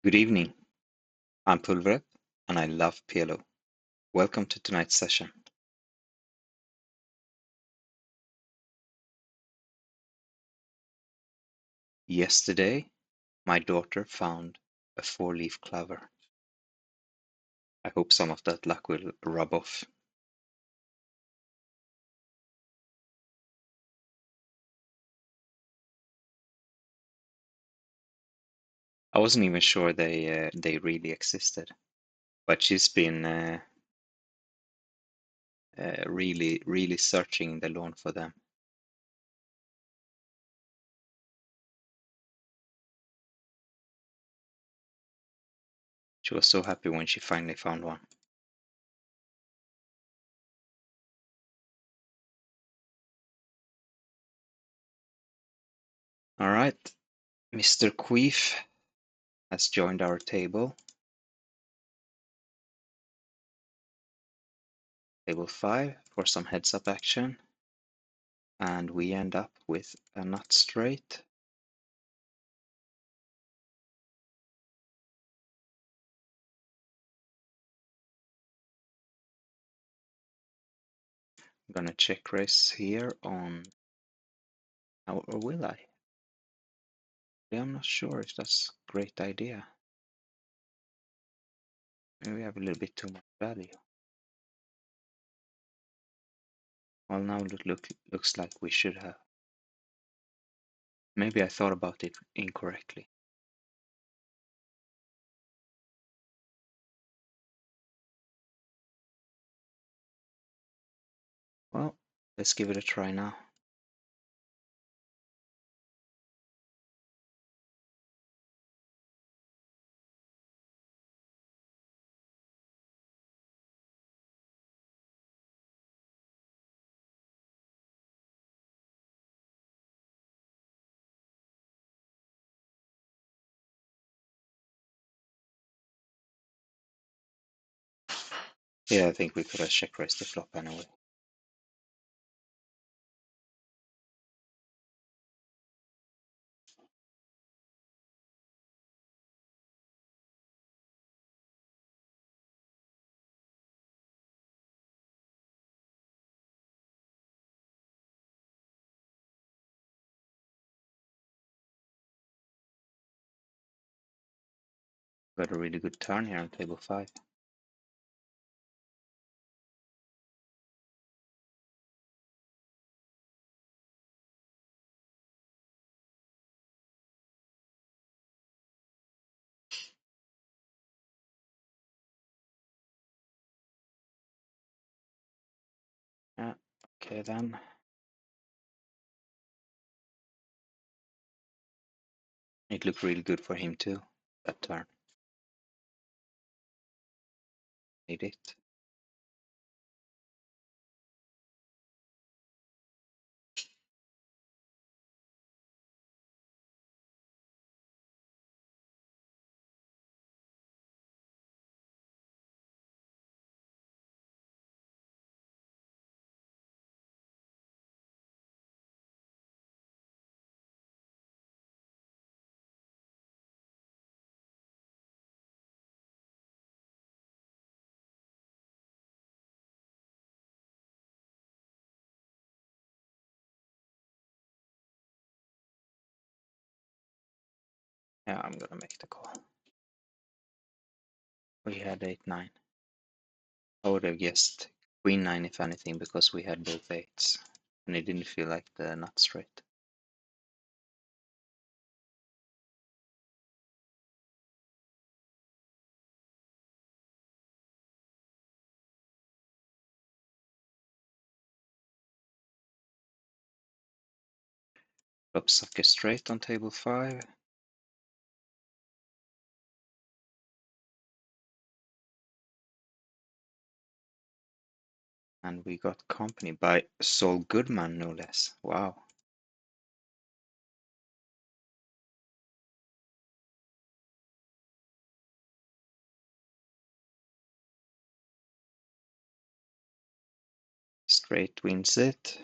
Good evening. I'm Pulveret, and I love PLO. Welcome to tonight's session. Yesterday, my daughter found a four-leaf clover. I hope some of that luck will rub off. I wasn't even sure they really existed, but she's been really searching the lawn for them. She was so happy when she finally found one. All right, Mr. Queef has joined our table. Table 5 for some heads-up action. And we end up with a nut straight. I'm gonna check raise here on, or will I? I'm not sure if that's a great idea. Maybe we have a little bit too much value. Well, now it looks like we should have. Maybe I thought about it incorrectly. Well, let's give it a try now. Yeah, I think we could have check raised the flop anyway. Got a really good turn here on table 5. Yeah, okay then. It looked really good for him too, that turn. Made it. Yeah, I'm gonna make the call. We had 8-9. I would have guessed queen 9 if anything, because we had both 8s. And it didn't feel like the nut straight. Flop sucker straight on table 5. And we got company by Saul Goodman, no less. Wow. Straight wins it.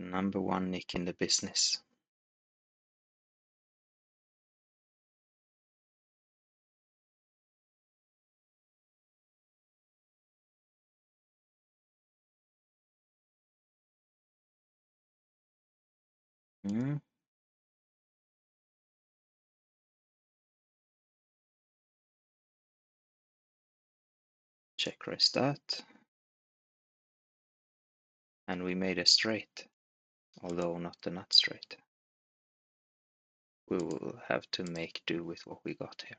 Number one nick in the business. Mm. Check raise that. And we made a straight, although not the nut straight. We will have to make do with what we got here.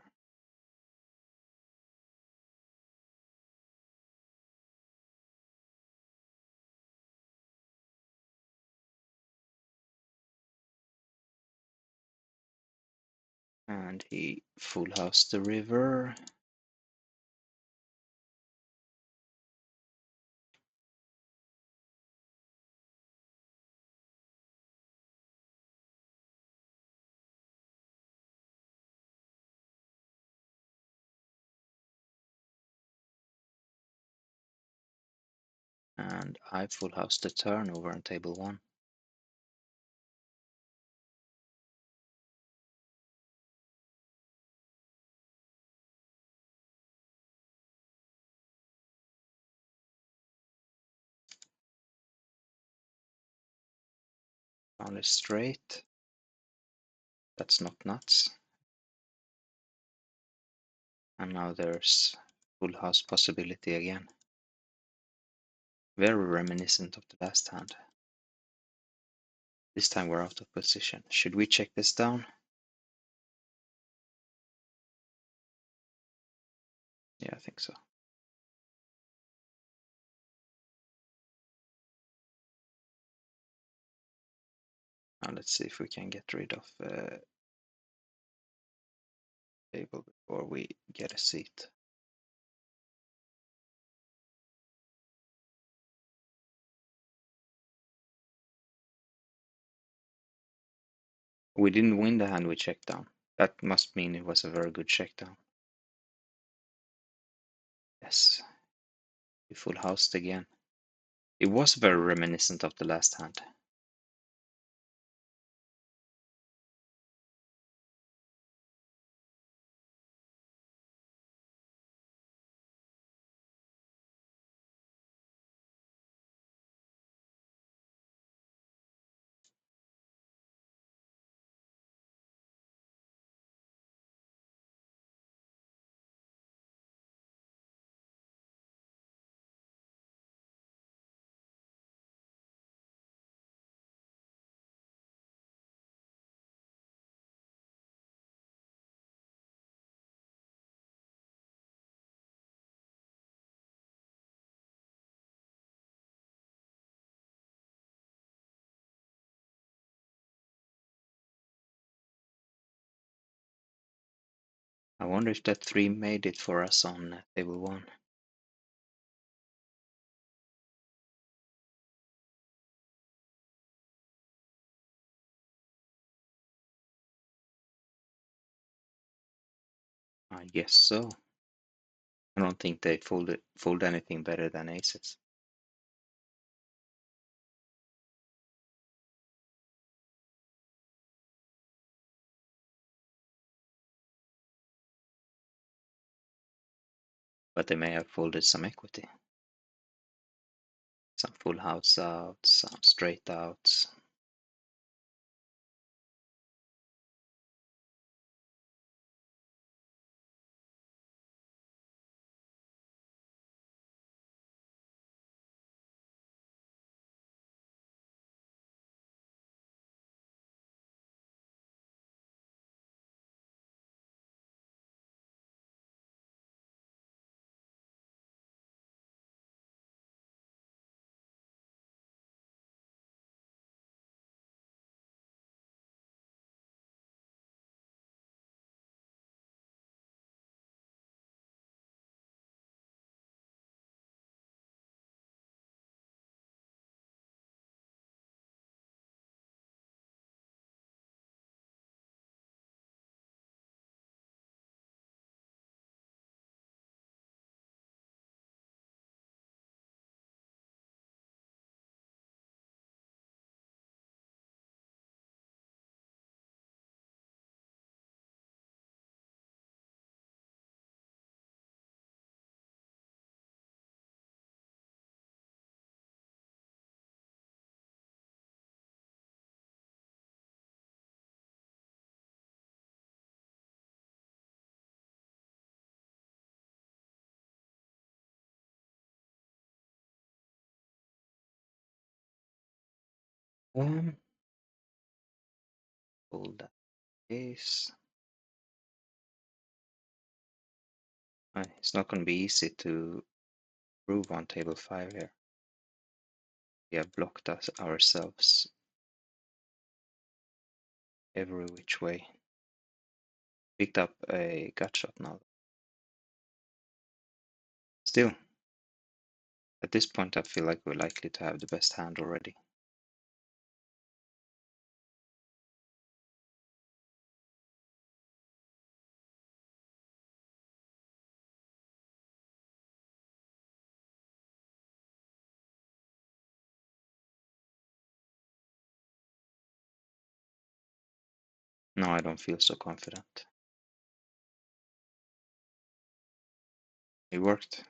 And he full housed the river. And I full housed the turn over on table one. Found a straight. That's not nuts. And now there's full house possibility again. Very reminiscent of the last hand. This time we're out of position. Should we check this down? Yeah, I think so. Now let's see if we can get rid of table before we get a seat. We didn't win the hand we checked down. That must mean it was a very good check down. Yes. We full housed again. It was very reminiscent of the last hand. I wonder if that 3 made it for us on table 1. I guess so. I don't think they fold anything better than aces. But they may have folded some equity. Some full house outs, some straight outs. Hold that case. It's not going to be easy to prove on table 5 here. We have blocked us ourselves every which way. Picked up a gut shot now. Still, at this point I feel like we're likely to have the best hand already. No, I don't feel so confident. It worked.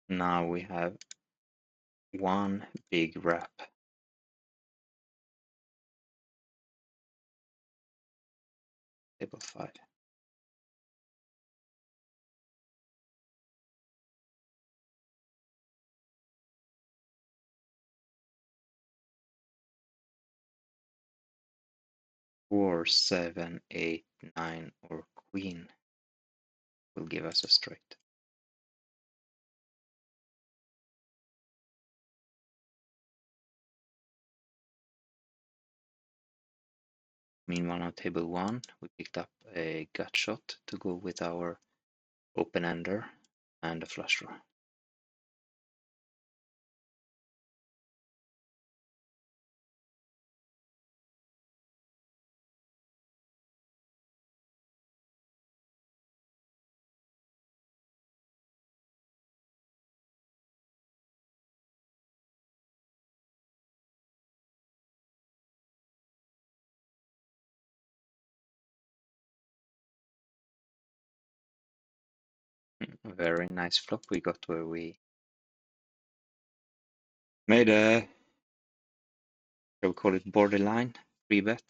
Now we have one big wrap. Table 5. Four, 7, 8, 9, or queen will give us a straight. Meanwhile, on table 1, we picked up a gut shot to go with our open ender and a flush draw. A very nice flop we got where we made a, shall we call it borderline, 3-bet.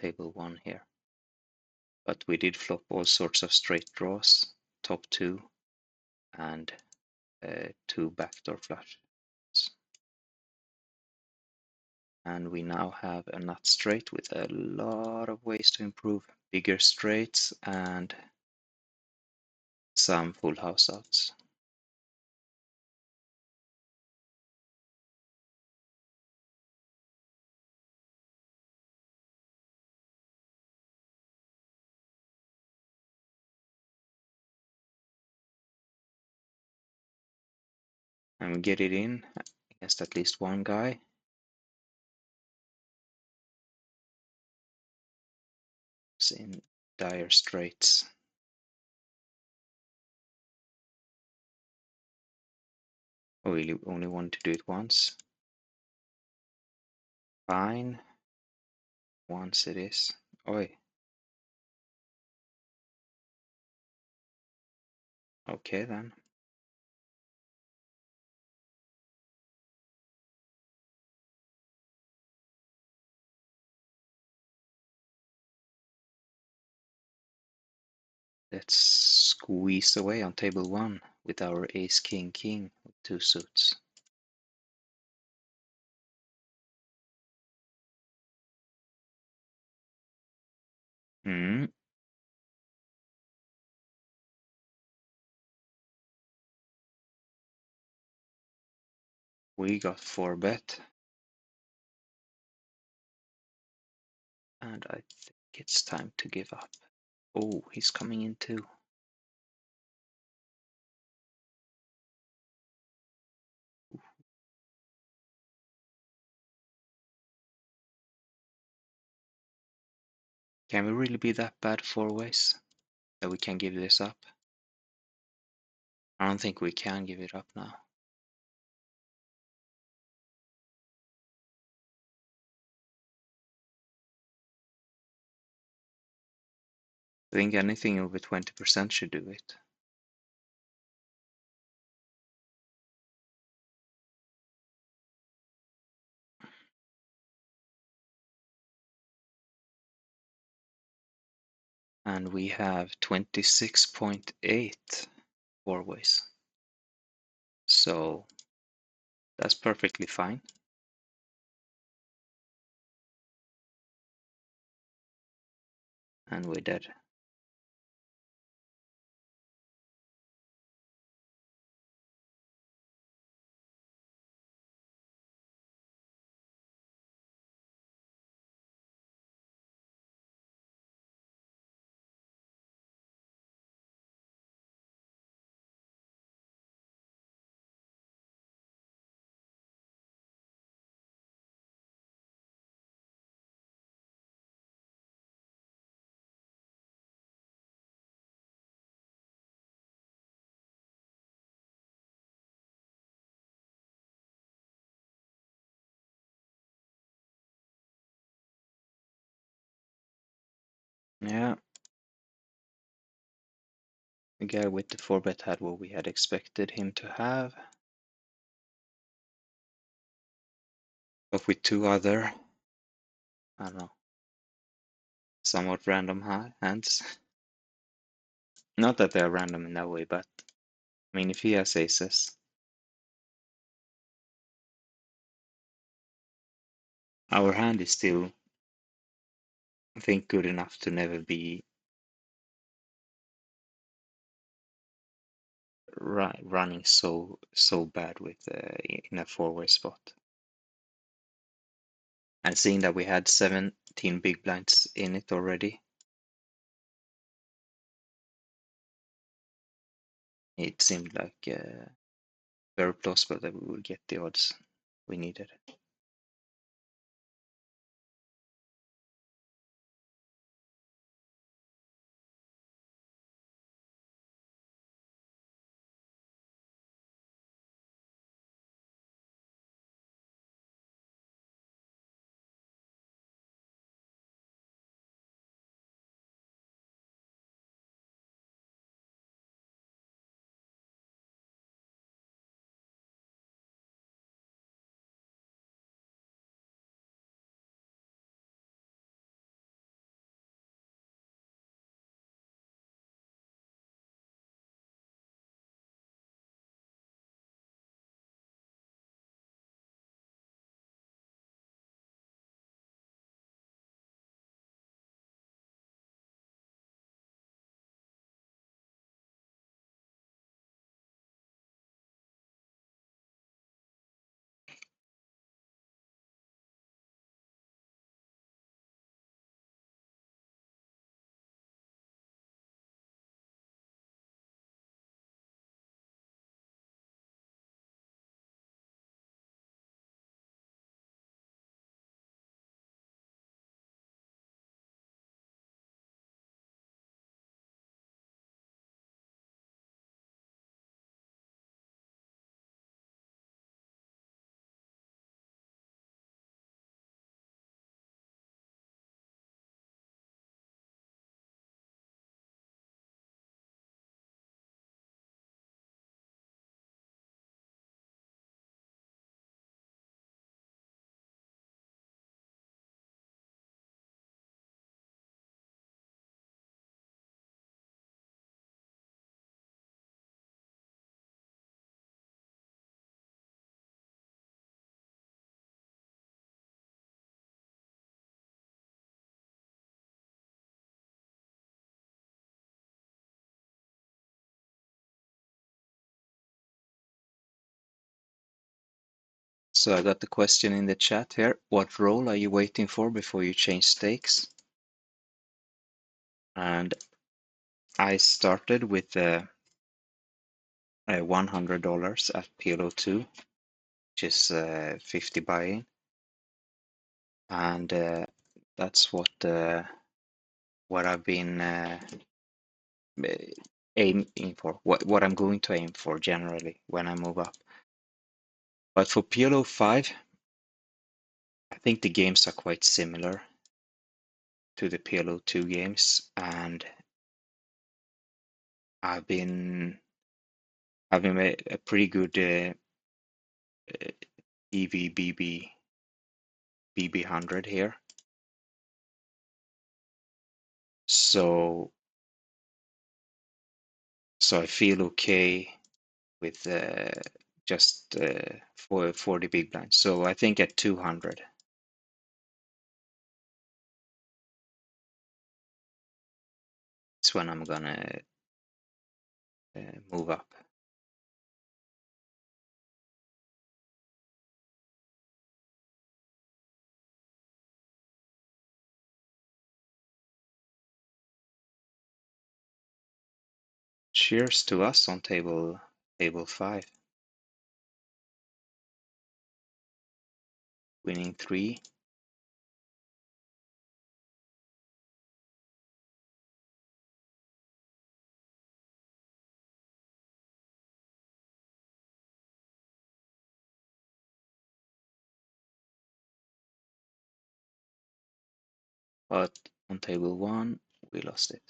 Table 1 here. But we did flop all sorts of straight draws, top 2, and 2 backdoor flushes. And we now have a nut straight with a lot of ways to improve. Bigger straights and some full house outs. And we get it in against at least one guy. Who's in dire straits. I really only wanted to do it once. Fine. Once it is. Oi. Okay then. Let's squeeze away on table 1 with our ace king king with 2 suits. Hmm. We got 4-bet. And I think it's time to give up. Oh, he's coming in too. Can we really be that bad 4 ways? that we can give this up. I don't think we can give it up now. I think anything over 20% should do it. And we have 26.8 four ways. So that's perfectly fine. And we're dead. Yeah. The guy with the 4-bet had what we had expected him to have. But with two other, I don't know, somewhat random hands. Not that they're random in that way, but I mean, if he has aces, our hand is still, I think, good enough to never be running so bad with in a 4-way spot. And seeing that we had 17 big blinds in it already, it seemed like very plausible that we would get the odds we needed. So I got the question in the chat here. What roll are you waiting for before you change stakes? And I started with $100 at PLO 2, which is 50 buy-in. And that's what I've been uh, aiming for, what I'm going to aim for generally when I move up. But for PLO 5, I think the games are quite similar to the PLO 2 games, and I've been having a pretty good EV BB100 here. So I feel okay with just for the big blind. So I think at 200, it's when I'm gonna move up. Cheers to us on table 5, winning 3. But on table 1, we lost it.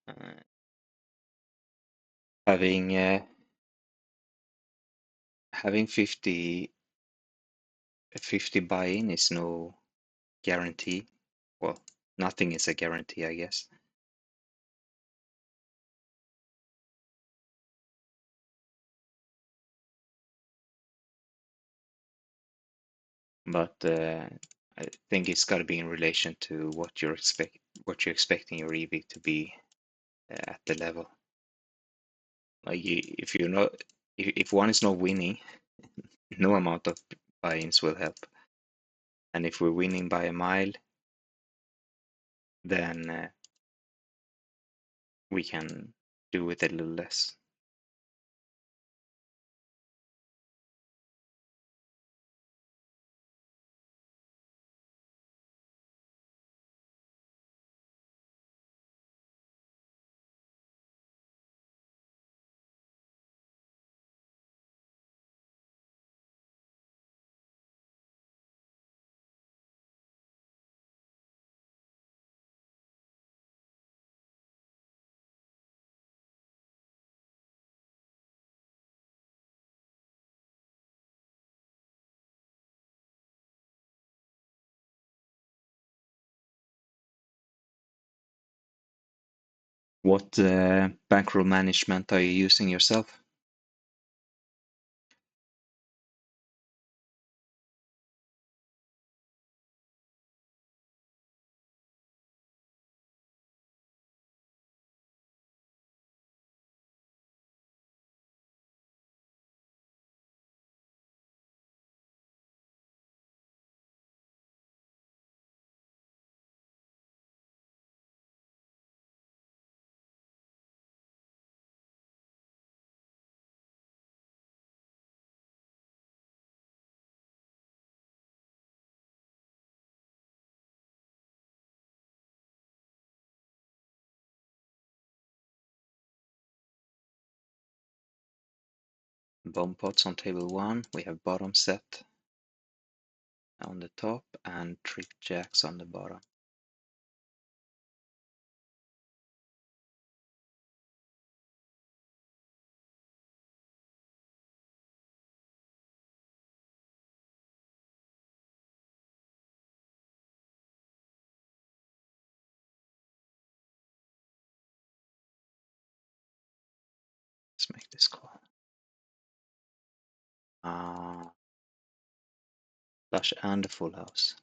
Uh, having 50 buy-in is no guarantee. Well, nothing is a guarantee, I guess. But I think it's got to be in relation to what you're expecting your EV to be at the level. Like if you're not, if one is not winning, no amount of buy-ins will help. And if we're winning by a mile, then we can do with a little less. What bankroll management are you using yourself? Bomb pots on table 1, we have bottom set on the top and trick jacks on the bottom. this call. Flush and a full house.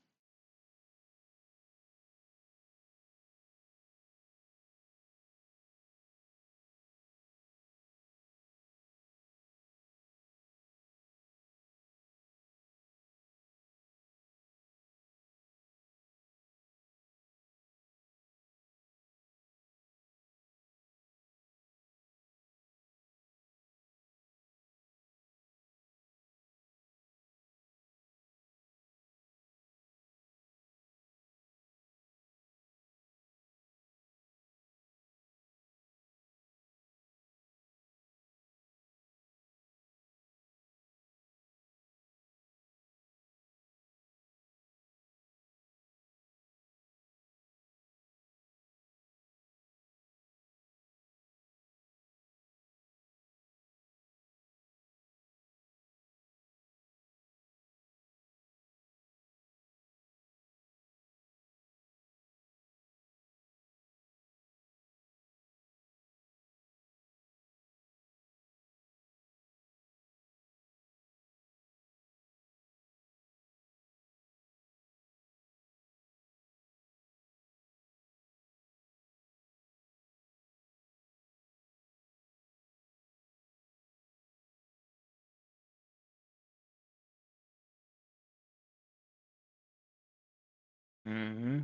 Mm-hmm.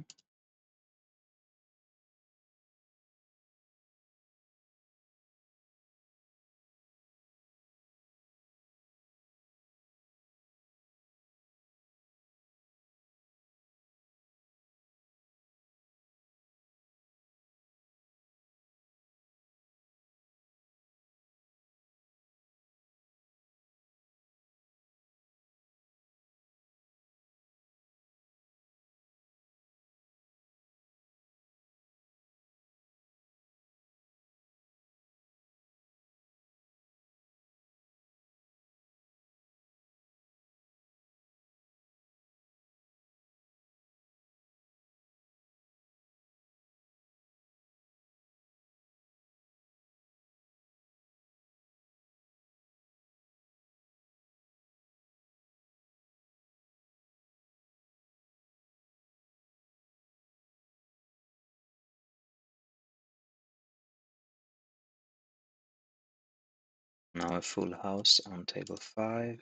Now a full house on table 5.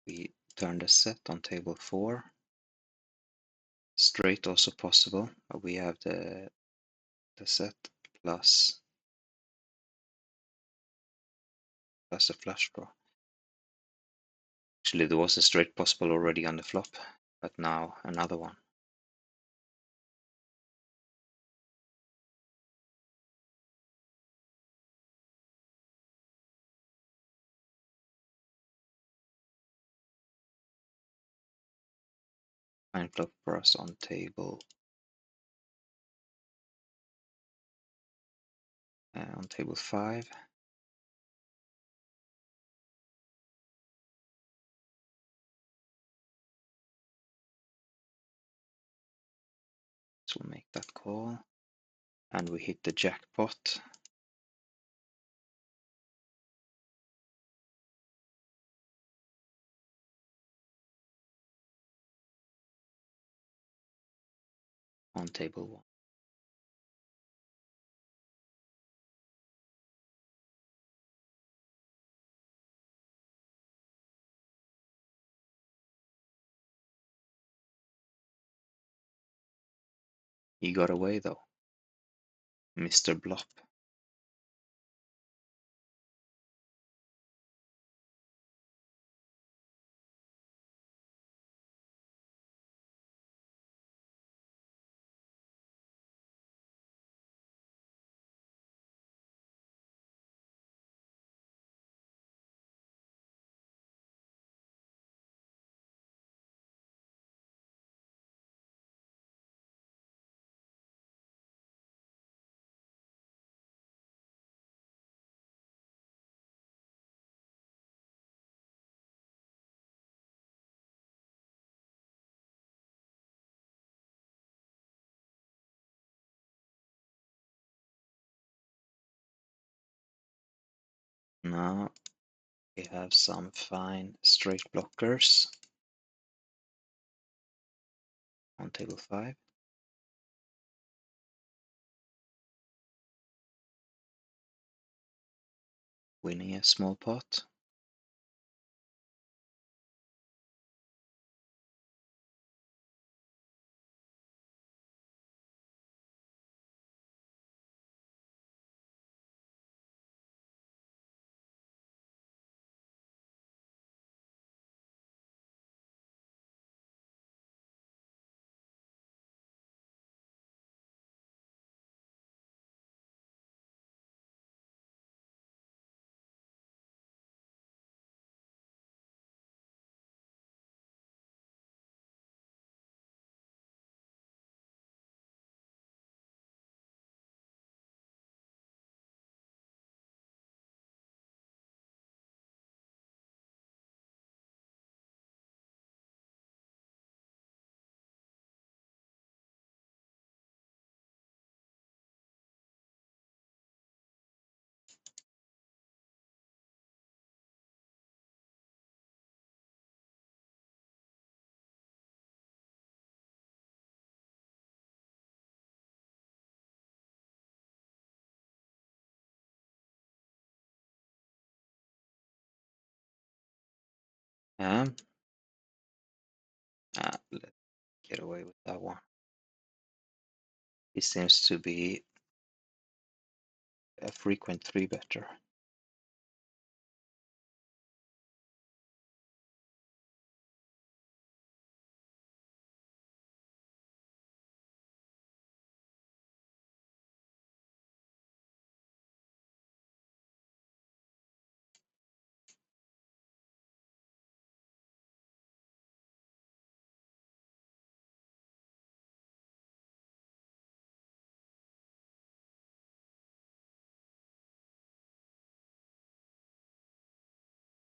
We turn the set on table 4. Straight also possible, but we have the set plus a flush draw. Actually, there was a straight possible already on the flop, but now another one. Fine flop for us on table on table 5. So we'll make that call, and we hit the jackpot. On table 1. He got away though, Mr. Blop. Now we have some fine straight blockers on table 5. Winning a small pot. Let's get away with that one. He seems to be a frequent 3-better.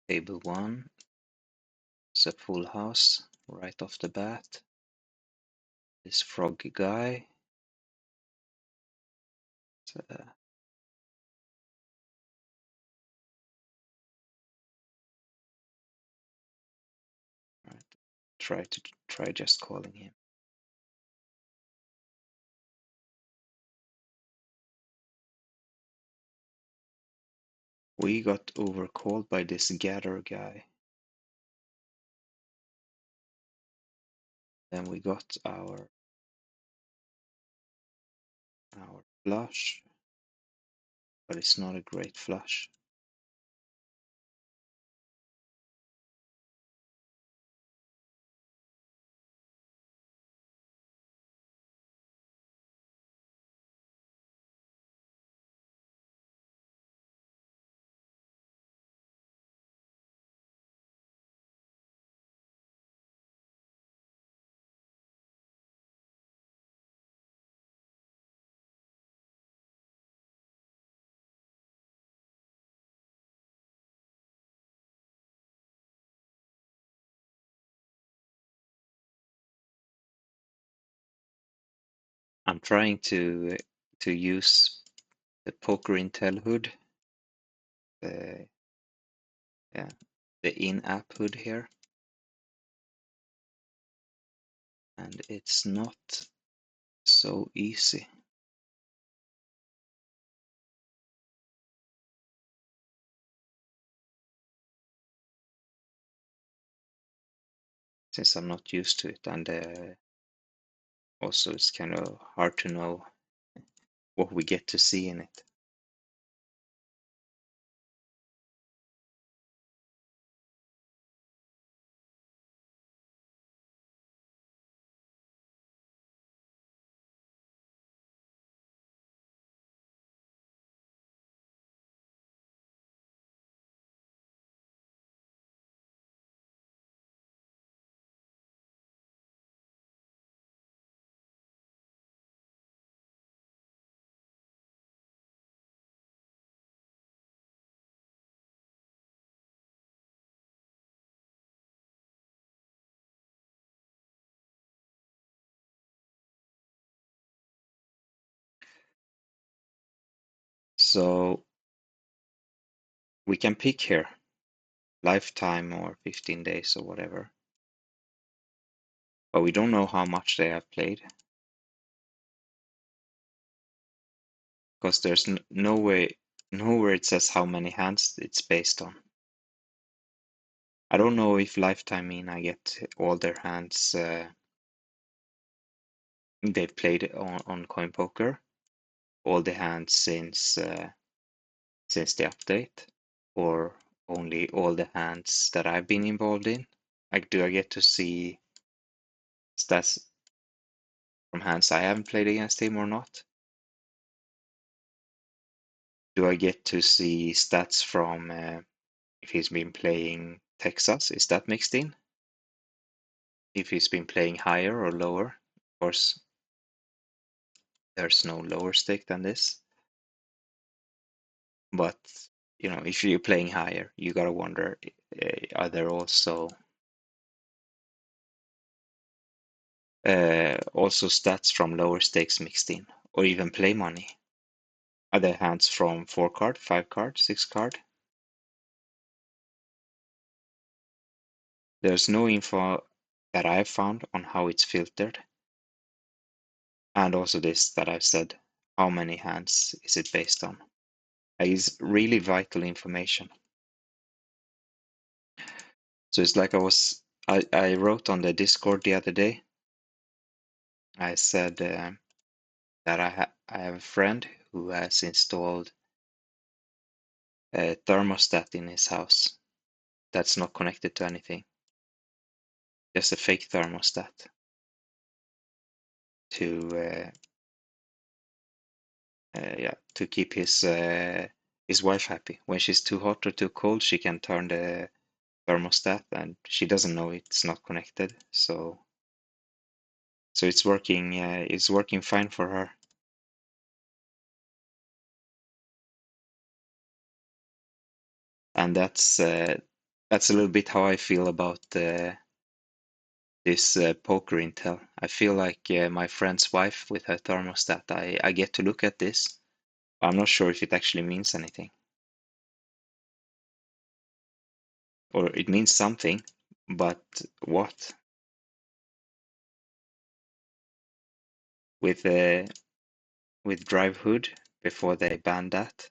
Table 1 is a full house right off the bat. This frog guy. Right, try just calling him. We got overcalled by this gather guy. Then we got our flush, but it's not a great flush. I'm trying to use the PokerIntel HUD, the yeah, the in-app HUD here, and it's not so easy. Since I'm not used to it, and also it's kind of hard to know what we get to see in it. So we can pick here, lifetime or 15 days or whatever, but we don't know how much they have played, because there's nowhere it says how many hands it's based on. I don't know if lifetime mean I get all their hands they've played on CoinPoker, all the hands since the update, or only all the hands that I've been involved in. Like, do I get to see stats from hands I haven't played against him or not? Do I get to see stats from if he's been playing Texas? Is that mixed in? If he's been playing higher or lower? Of course, there's no lower stake than this. But, you know, if you're playing higher, you gotta wonder, are there also stats from lower stakes mixed in, or even play money? Are there hands from 4 card, 5 card, 6 card? There's no info that I've found on how it's filtered. And also this that I've said, how many hands is it based on? Is really vital information. So it's like I wrote on the Discord the other day. I said that I have a friend who has installed a thermostat in his house that's not connected to anything, just a fake thermostat to to keep his wife happy. When she's too hot or too cold, she can turn the thermostat, and she doesn't know it's not connected. So it's working. It's working fine for her. And that's a little bit how I feel about this PokerIntel. I feel like my friend's wife with her thermostat. I get to look at this. I'm not sure if it actually means anything, or it means something, but what? With Drive HUD before they banned that,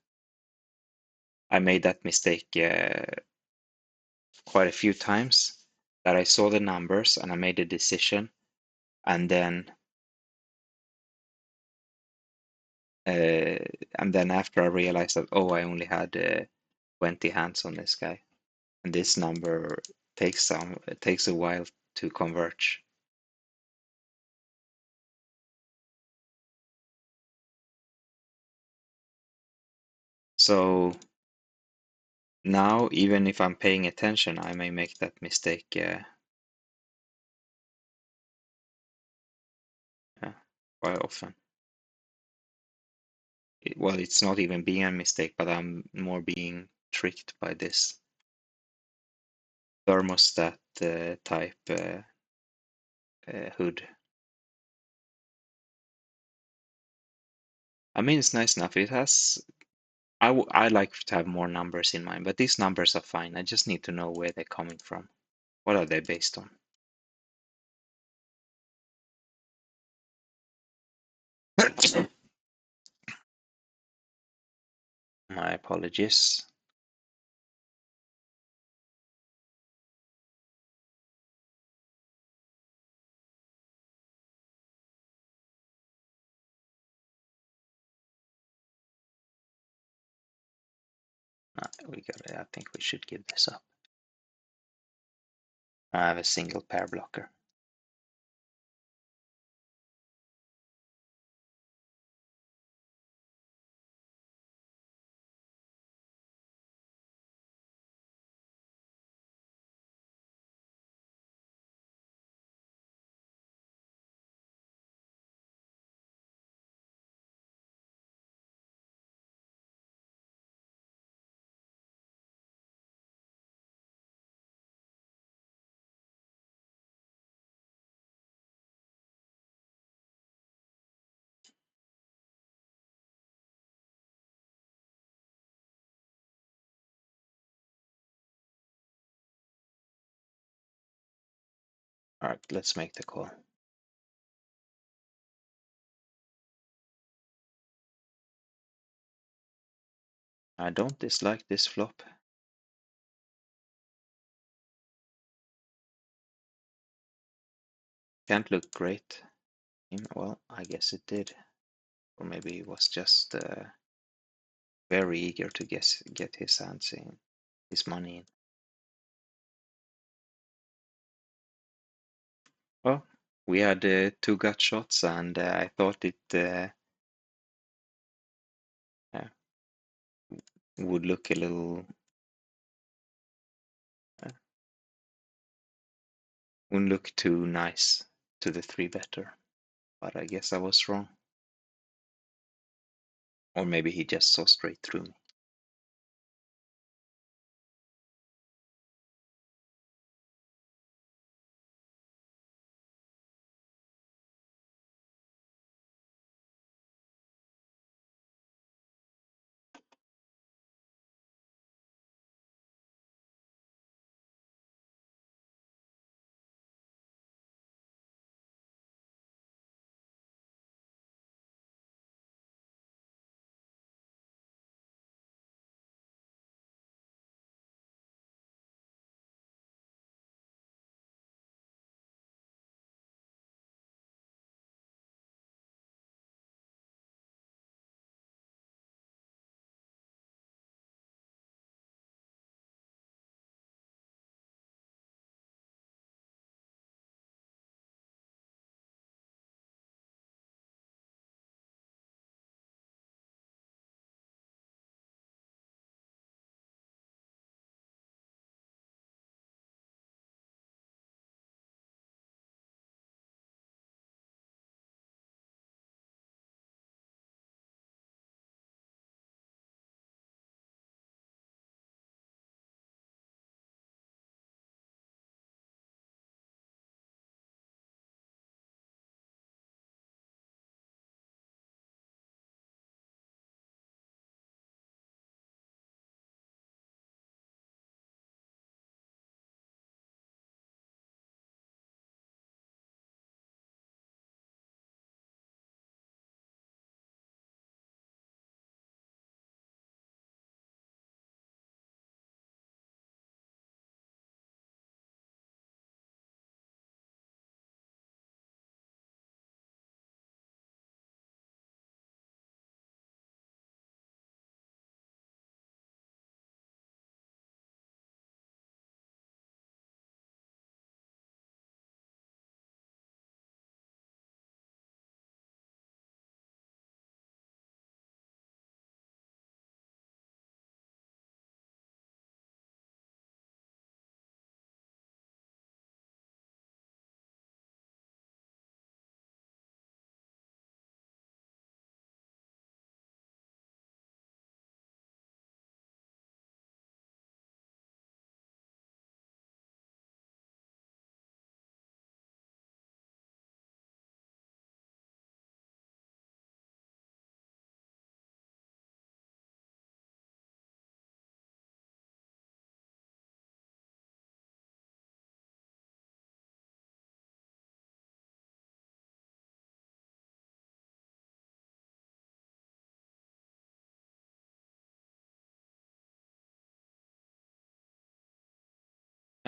I made that mistake quite a few times. That I saw the numbers and I made a decision, and then after I realized that, oh, I only had 20 hands on this guy, and this number it takes a while to converge. So now, even if I'm paying attention, I may make that mistake quite often. Well, it's not even being a mistake, but I'm more being tricked by this thermostat type HUD. I mean, it's nice enough. It has. I like to have more numbers in mind, but these numbers are fine. I just need to know where they're coming from. What are they based on? My apologies. We got it. I think we should give this up. I have a single pair blocker. All right, let's make the call. I don't dislike this flop. Can't look great. Well, I guess it did. Or maybe he was just very eager to get his hands in, his money in. Well, we had two gut shots, and I thought it uh, would look a little, uh, wouldn't look too nice to the three better. But I guess I was wrong. Or maybe he just saw straight through me.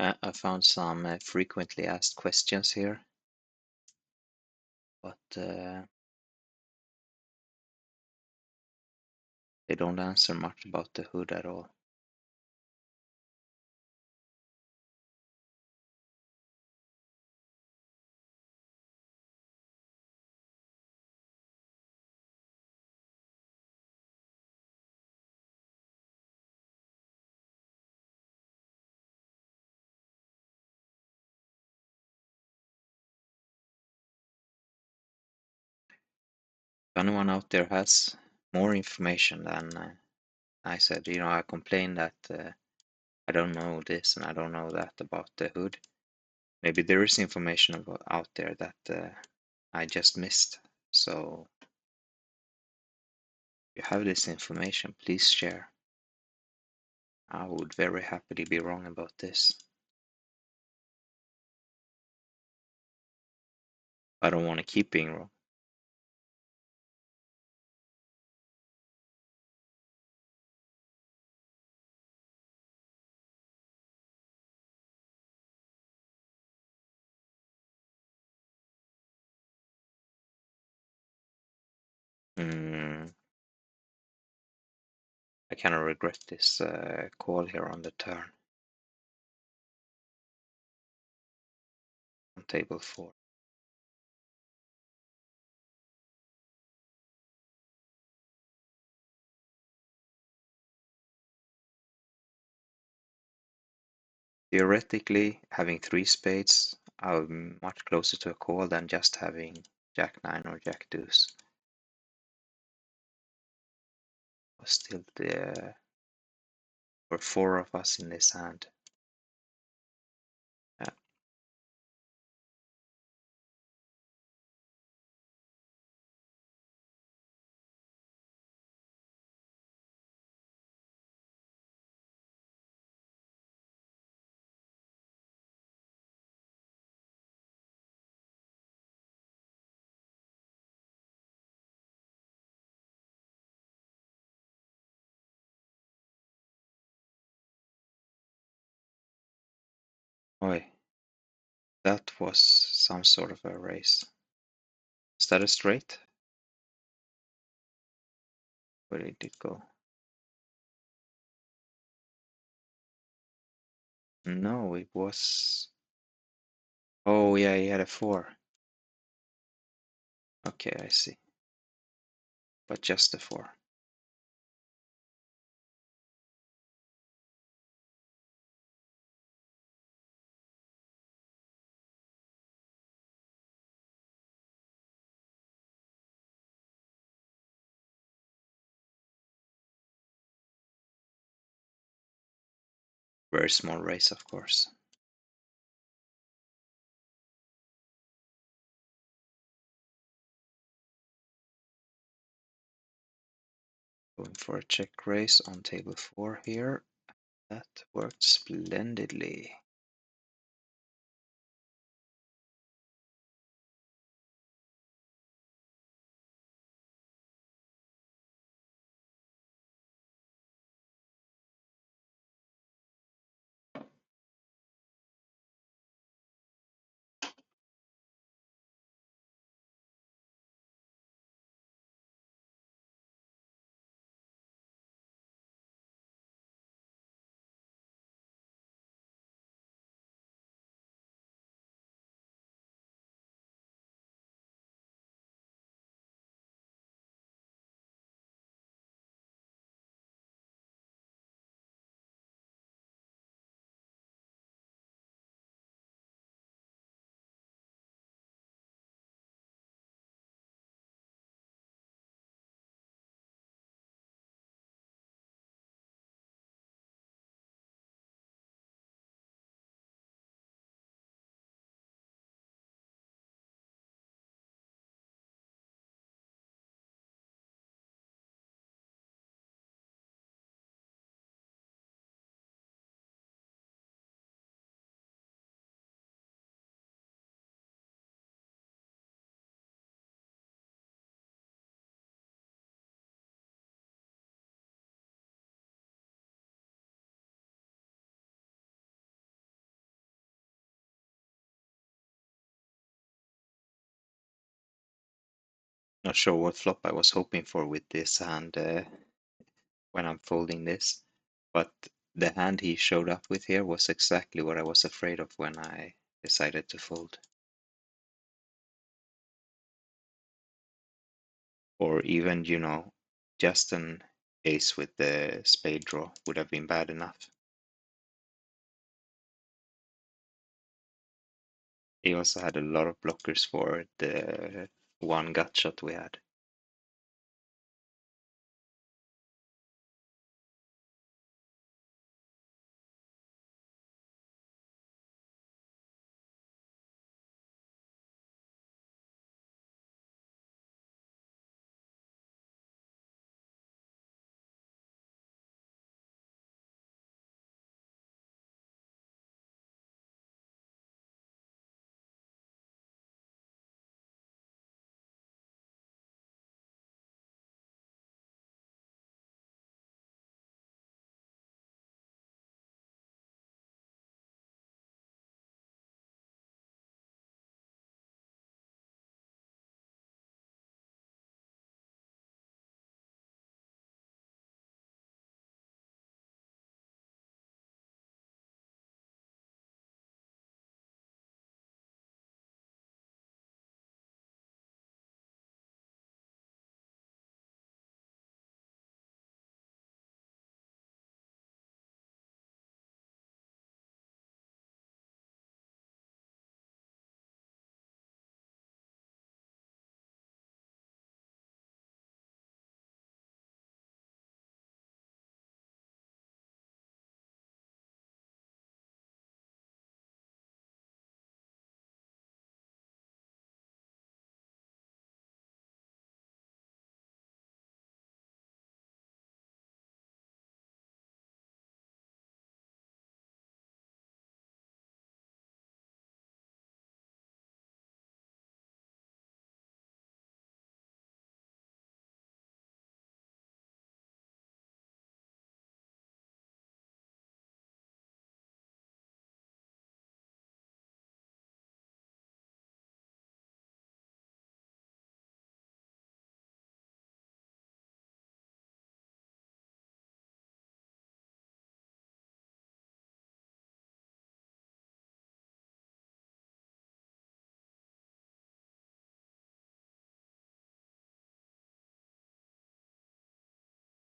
I found some frequently asked questions here, but they don't answer much about the HUD at all. If anyone out there has more information than I said, I complained that I don't know this and I don't know that about the HUD. Maybe there is information out there that I just missed. So if you have this information, please share. I would very happily be wrong about this. I don't want to keep being wrong. I kind of regret this call here on the turn on table 4. Theoretically, having 3 spades, I'm much closer to a call than just having Jack 9 or Jack deuce. But still, there were 4 of us in this hand. Yeah. Oi, that was some sort of a race. Is that a straight? Where did it go? No, it was. Oh, yeah, he had a 4. Okay, I see. But just a 4. Very small race, of course. Going for a check raise on table 4 here. That worked splendidly. Not sure what flop I was hoping for with this hand when I'm folding this, but the hand he showed up with here was exactly what I was afraid of when I decided to fold. Or even, just an ace with the spade draw would have been bad enough. He also had a lot of blockers for the one gut shot we had.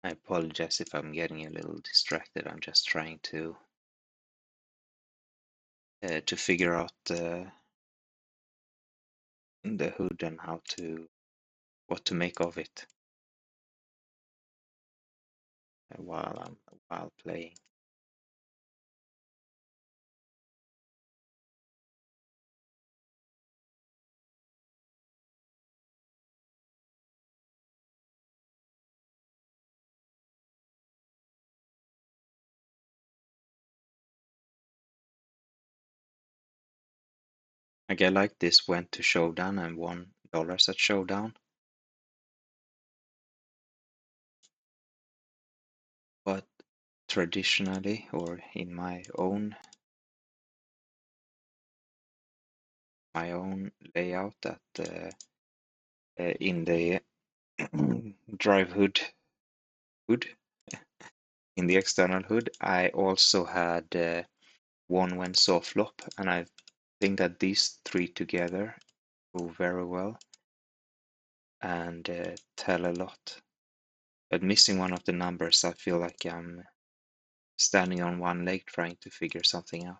I apologize if I'm getting a little distracted. I'm just trying to figure out the HUD and what to make of it while playing. A guy like this went to showdown and won dollars at showdown, but traditionally, or in my own layout in the drive HUD in the external HUD, I also had one when saw flop, and I think that these three together go very well and tell a lot. But missing one of the numbers, I feel like I'm standing on one leg trying to figure something out.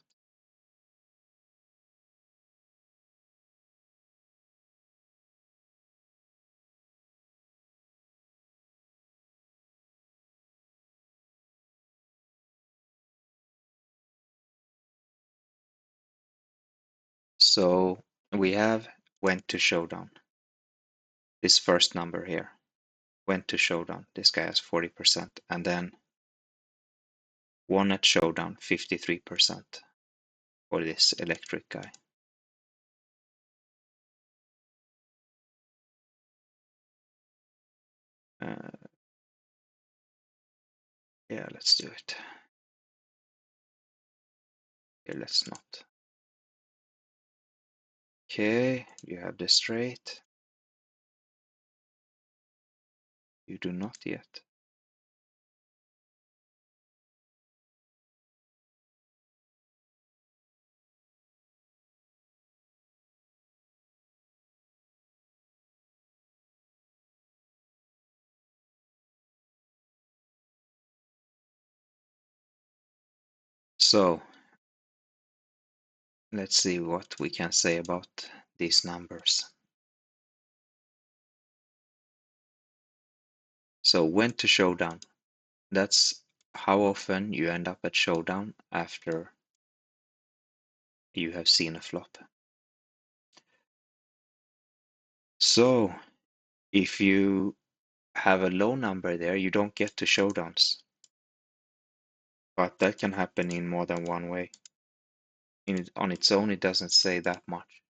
So we have went to showdown. This first number here went to showdown. This guy has 40%, and then won at showdown 53% for this electric guy. Yeah, let's do it. Here, let's not. Okay, you have the straight. You do not yet. So let's see what we can say about these numbers. So when to showdown. That's how often you end up at showdown after you have seen a flop. So if you have a low number there, you don't get to showdowns. But that can happen in more than one way. On its own, it doesn't say that much.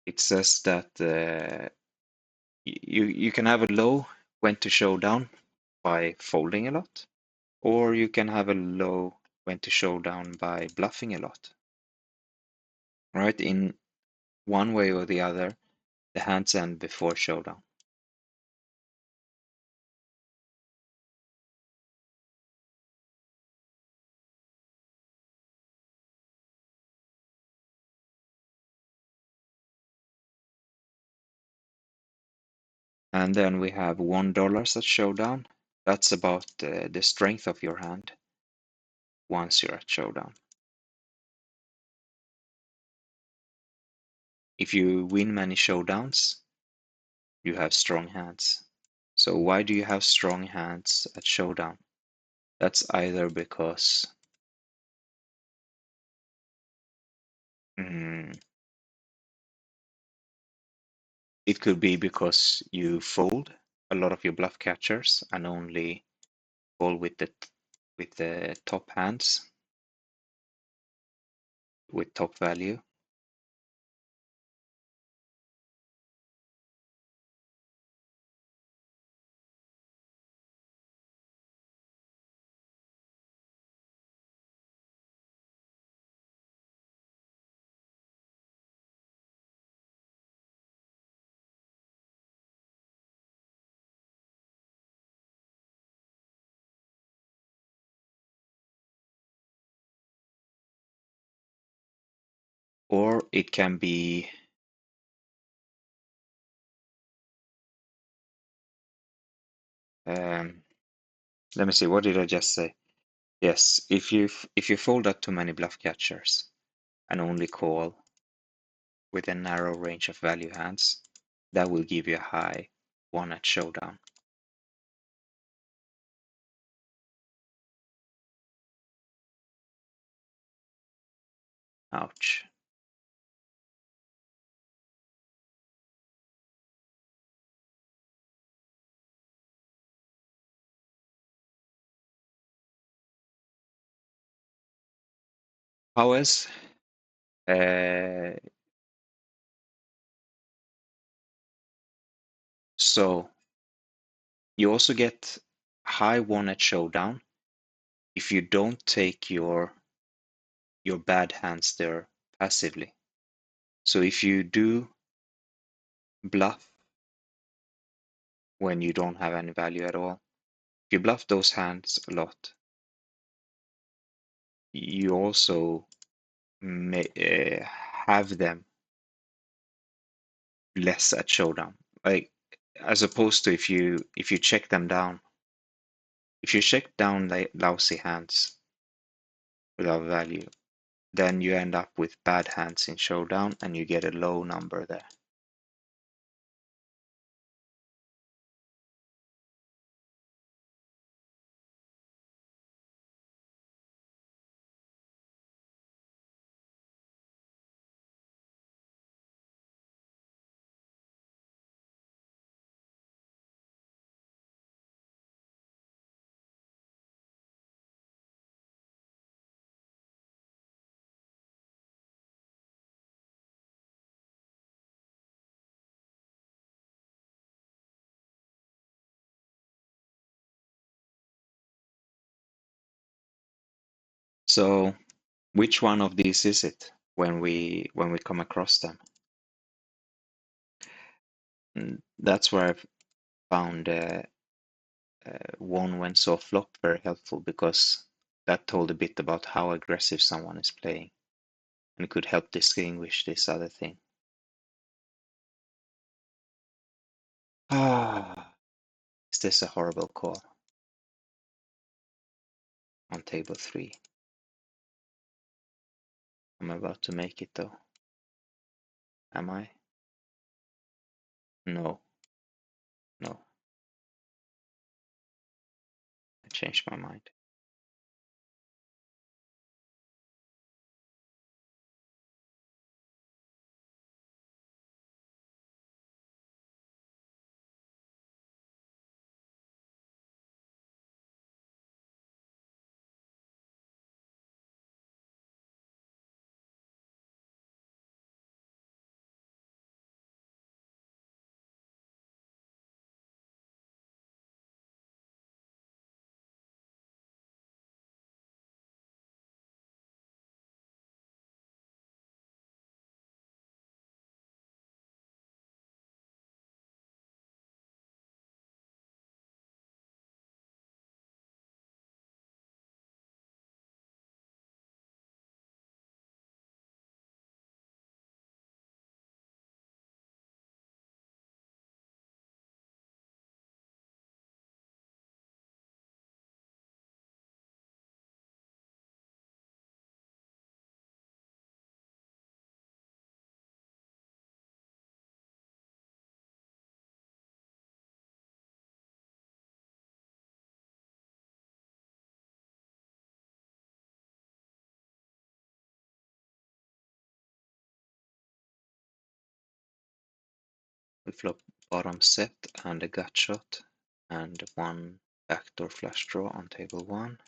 It says that you can have a low when to showdown by folding a lot, or you can have a low when to showdown by bluffing a lot. Right? In one way or the other, the hands end before showdown. And then we have $1 at showdown. That's about the strength of your hand once you're at showdown. If you win many showdowns, you have strong hands. So why do you have strong hands at showdown? That's either because mm, it could be because you fold a lot of your bluff catchers and only fold with the top hands with top value. Or it can be let me see, what did I just say? Yes, if you fold up too many bluff catchers and only call with a narrow range of value hands, that will give you a high one at showdown. Ouch. How else? Uh, so you also get high one at showdown if you don't take your bad hands there passively. So if you do bluff when you don't have any value at all, if you bluff those hands a lot, you also may have them less at showdown. Like as opposed to if you check them down, if you check down the lousy hands without value, then you end up with bad hands in showdown and you get a low number there. So which one of these is it when we come across them? That's where I've found one when saw flop very helpful, because that told a bit about how aggressive someone is playing and could help distinguish this other thing. Is this a horrible call on table 3? I'm about to make it though. Am I? No. No. I changed my mind. We flop bottom set and a gut shot and one backdoor flush draw on table 1.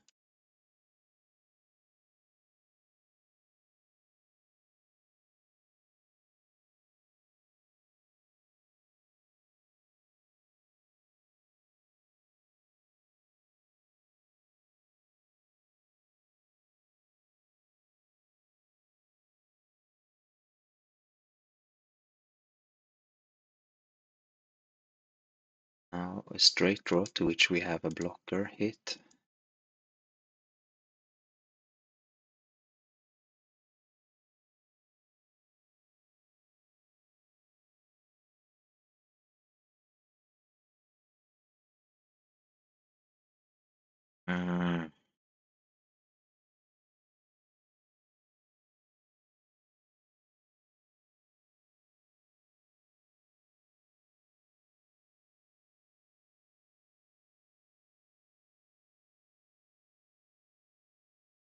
Now a straight draw to which we have a blocker hit. Mm,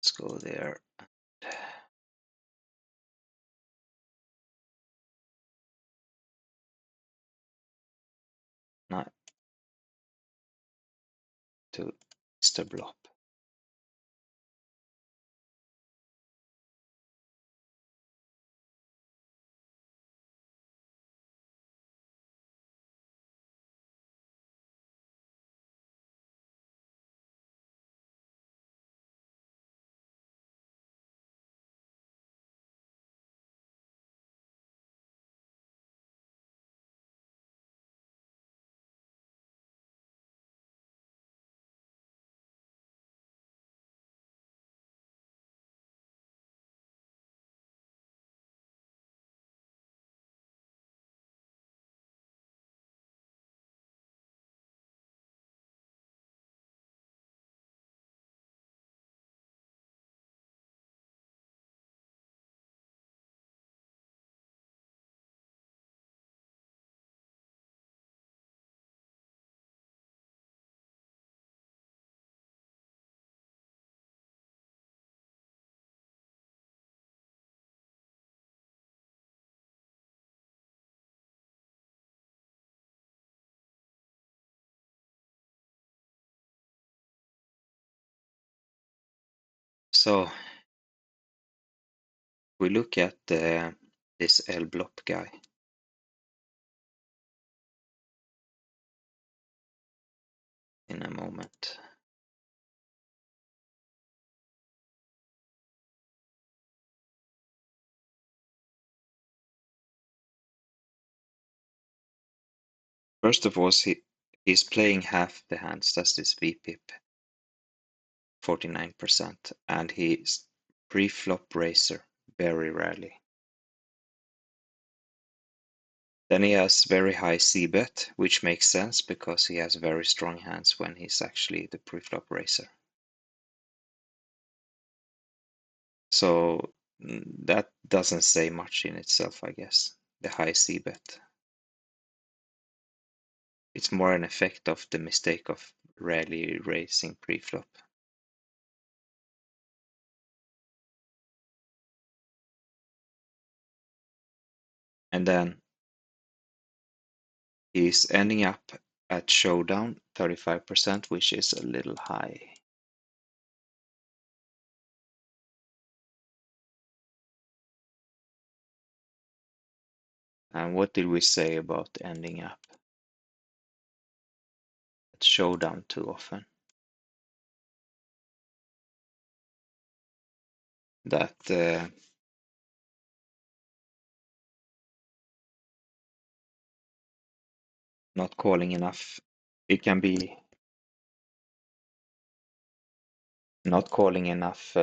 let's go there. Not to Mr. Blop. So we look at this L Blop guy. In a moment. First of all, he's playing half the hands. That's this VPIP, 49%, and he's pre-flop raiser very rarely. Then he has very high c-bet, which makes sense because he has very strong hands when he's actually the pre-flop raiser. So that doesn't say much in itself, I guess, the high c-bet. It's more an effect of the mistake of rarely raising pre-flop. And then he's ending up at showdown 35%, which is a little high. And what did we say about ending up at showdown too often? That not calling enough, it can be not calling enough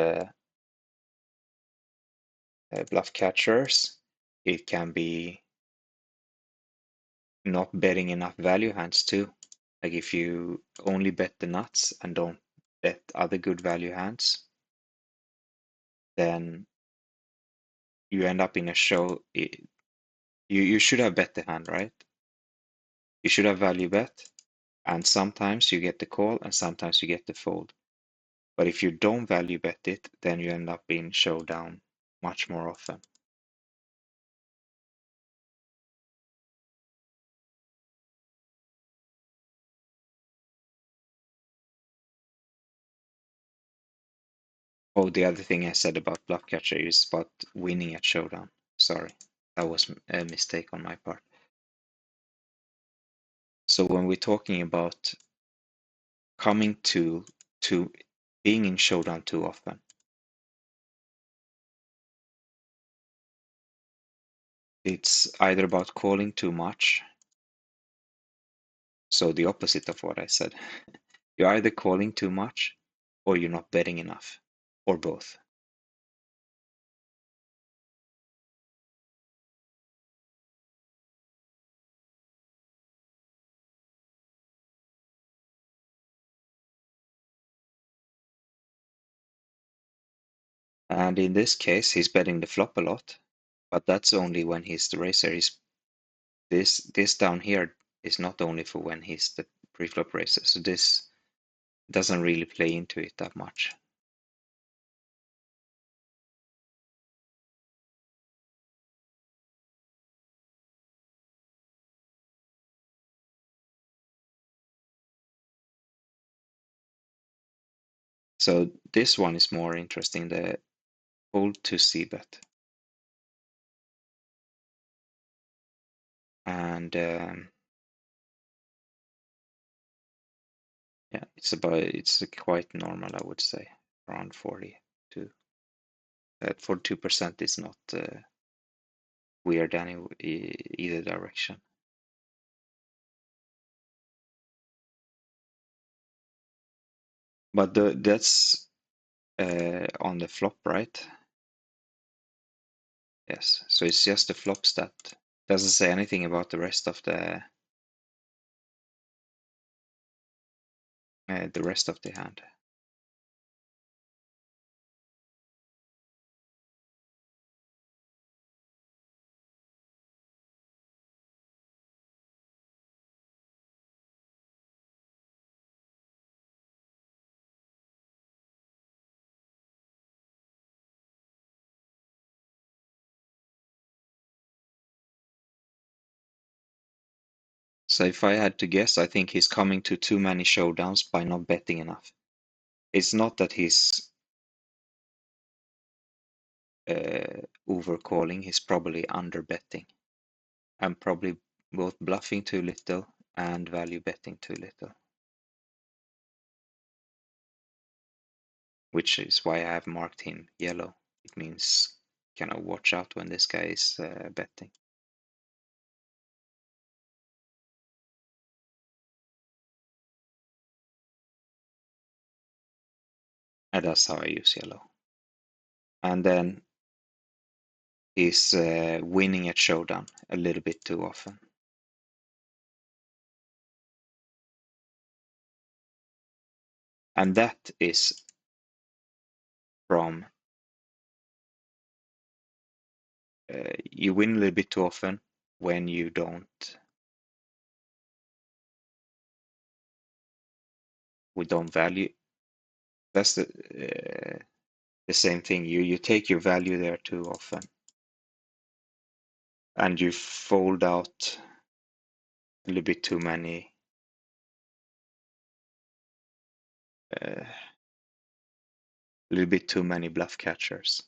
bluff catchers. It can be not betting enough value hands too. Like if you only bet the nuts and don't bet other good value hands, then you end up in a show. You should have bet the hand, right? You should have value bet, and sometimes you get the call and sometimes you get the fold. But if you don't value bet it, then you end up in showdown much more often. Oh, the other thing I said about bluff catcher is about winning at showdown. Sorry, that was a mistake on my part. So when we're talking about coming to being in showdown too often, it's either about calling too much, so the opposite of what I said. You're either calling too much or you're not betting enough, or both. And in this case, he's betting the flop a lot, but that's only when he's the raiser. This down here is not only for when he's the pre-flop raiser, so this doesn't really play into it that much. So this one is more interesting, the fold to c-bet. And yeah, it's quite normal, I would say, around 42. 42% is not weird either direction. But that's on the flop, right? Yes. So it's just the flop stat. Doesn't say anything about the rest of the hand. So if I had to guess, I think he's coming to too many showdowns by not betting enough. It's not that he's overcalling, he's probably under betting. I'm probably both bluffing too little and value betting too little. Which is why I have marked him yellow. It means kind of watch out when this guy is betting. And that's how I use yellow. And then he's winning at showdown a little bit too often. And that is from you win a little bit too often when you don't value. That's the same thing. You take your value there too often, and you fold out a little bit too many a little bit too many bluff catchers.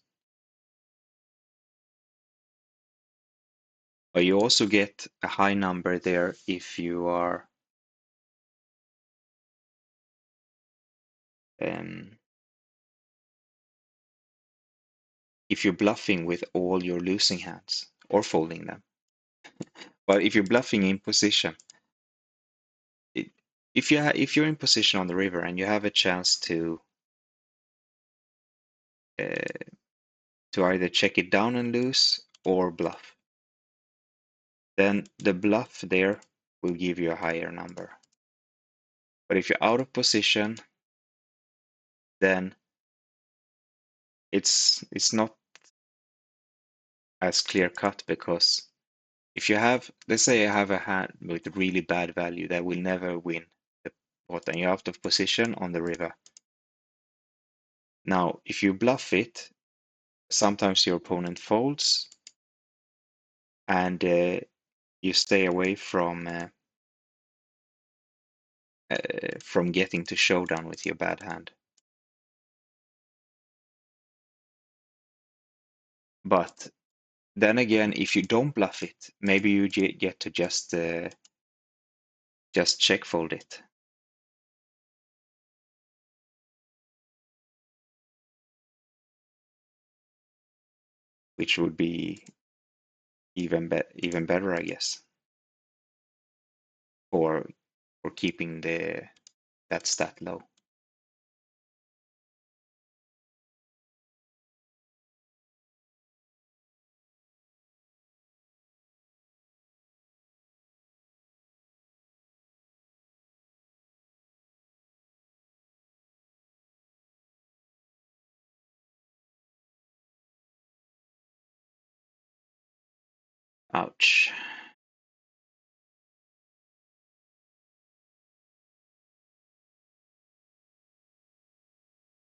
But you also get a high number there if you are if you're bluffing with all your losing hands or folding them. But if you're bluffing in position, if you're in position on the river and you have a chance to either check it down and lose or bluff, then the bluff there will give you a higher number. But if you're out of position, then it's not as clear cut, because if you have, let's say I have a hand with really bad value that will never win the pot and you're out of position on the river. Now, if you bluff it, sometimes your opponent folds and you stay away from getting to showdown with your bad hand. But then again, if you don't bluff it, maybe you get to just check fold it. Which would be even better, I guess, for keeping that stat low. Ouch.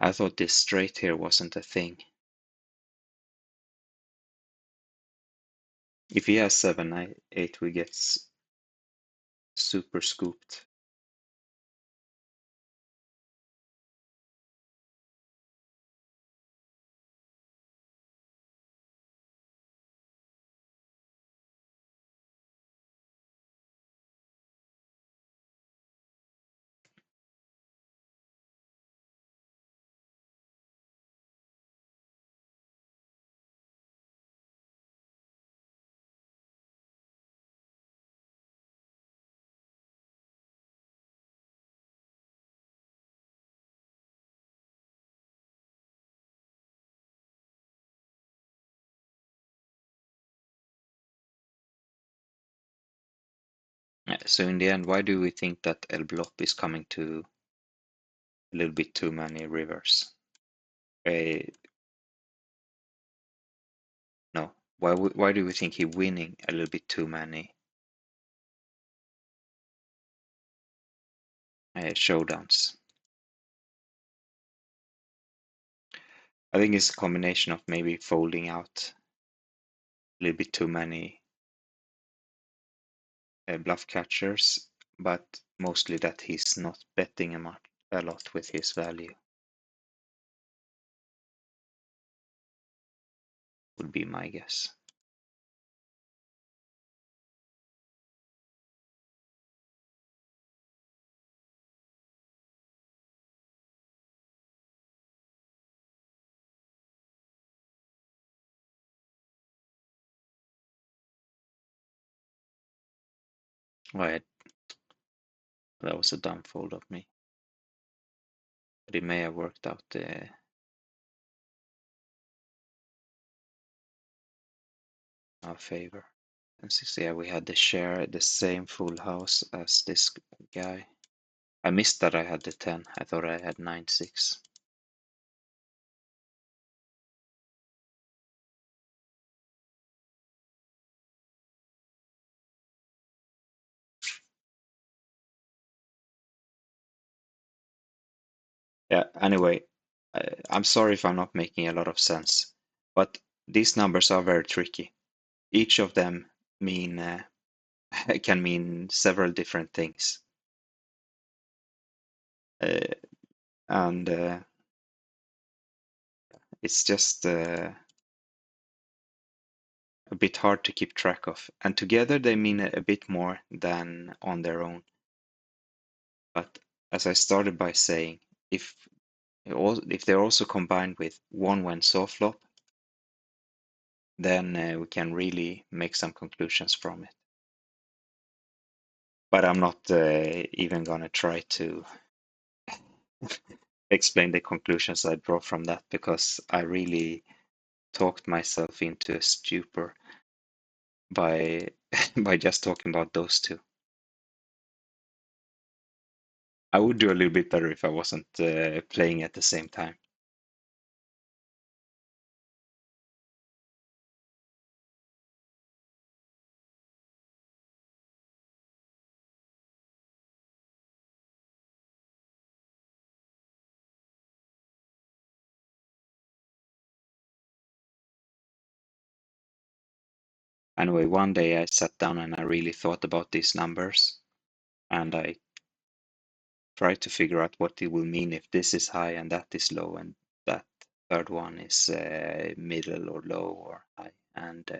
I thought this straight here wasn't a thing. If he has 7-8, we get super scooped. So in the end, why do we think that El Blop is coming to a little bit too many rivers? No. Why do we think he's winning a little bit too many showdowns? I think it's a combination of maybe folding out a little bit too many bluff catchers, but mostly that he's not betting a lot with his value. Would be my guess. Right, that was a dumb fold of me. but it may have worked out our favor. And 6, yeah, we had the same full house as this guy. I missed that I had the 10. I thought I had 9-6. Yeah, anyway, I'm sorry if I'm not making a lot of sense, but these numbers are very tricky. Each of them mean can mean several different things. And it's just a bit hard to keep track of. And together they mean a bit more than on their own. But as I started by saying, if they're also combined with one when soft flop, then we can really make some conclusions from it. But I'm not even gonna try to explain the conclusions I draw from that, because I really talked myself into a stupor by by just talking about those two. I would do a little bit better if I wasn't playing at the same time. Anyway, one day I sat down and I really thought about these numbers, and I tried to figure out what it will mean if this is high and that is low, and that third one is middle or low or high. And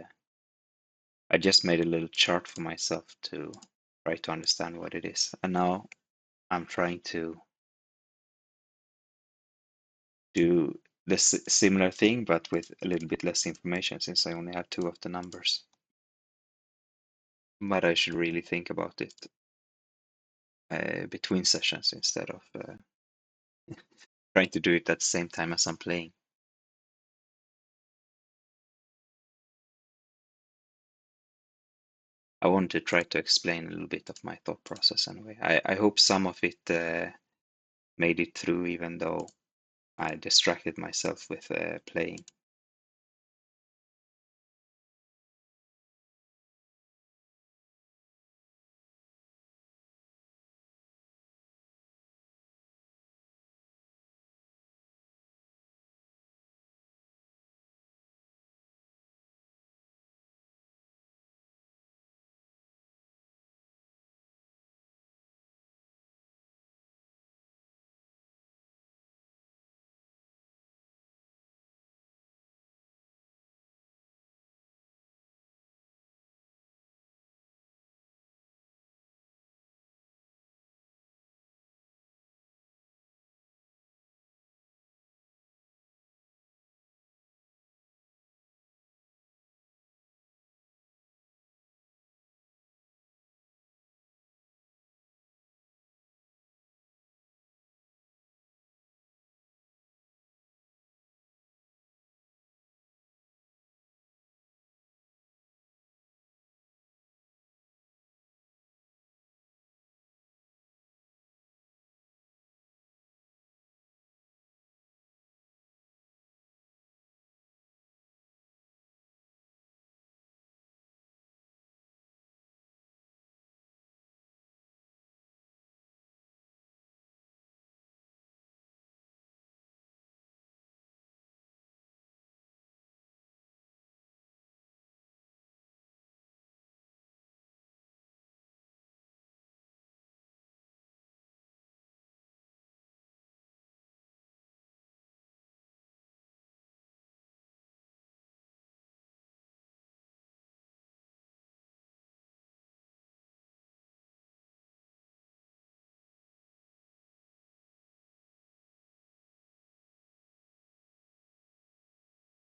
I just made a little chart for myself to try to understand what it is. And now I'm trying to do this similar thing, but with a little bit less information, since I only have two of the numbers. But I should really think about it between sessions instead of trying to do it at the same time as I'm playing. I wanted to try to explain a little bit of my thought process anyway. I hope some of it made it through, even though I distracted myself with playing.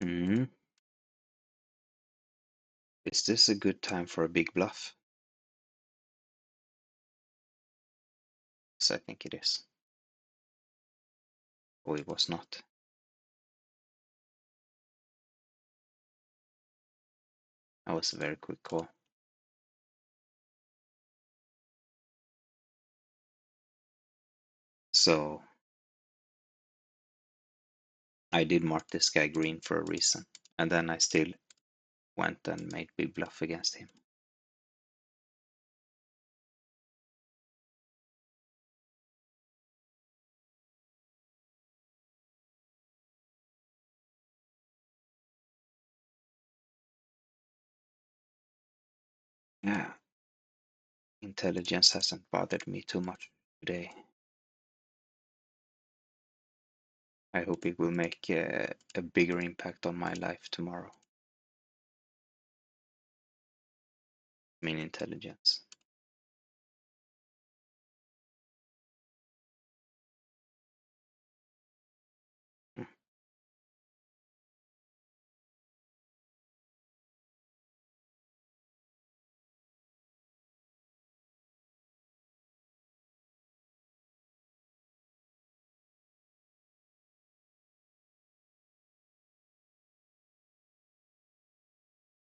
Mm. Is this a good time for a big bluff? Yes, I think it is. Oh, it was not. That was a very quick call. So I did mark this guy green for a reason. And then I still went and made big bluff against him. Yeah, intelligence hasn't bothered me too much today. I hope it will make a bigger impact on my life tomorrow. I mean, intelligence. Mm.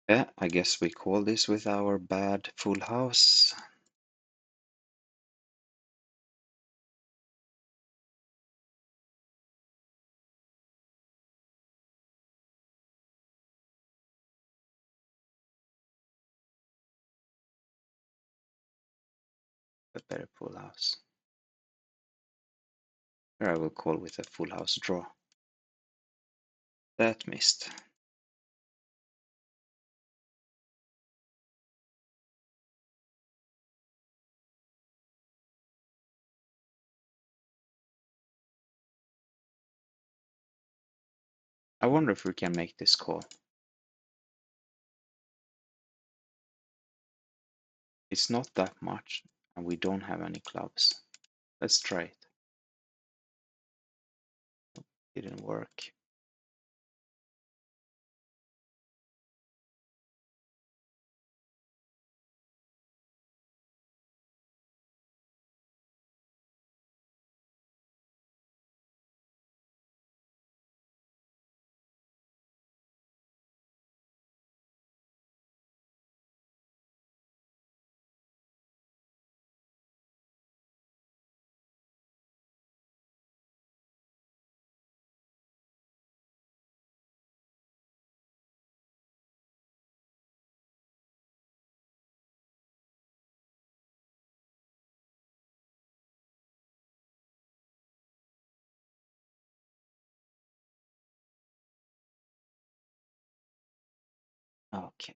Yeah, I guess we call this with our bad full house. A better full house. Or I will call with a full house draw. That missed. I wonder if we can make this call. It's not that much, and we don't have any clubs. Let's try it. Didn't work. Okay.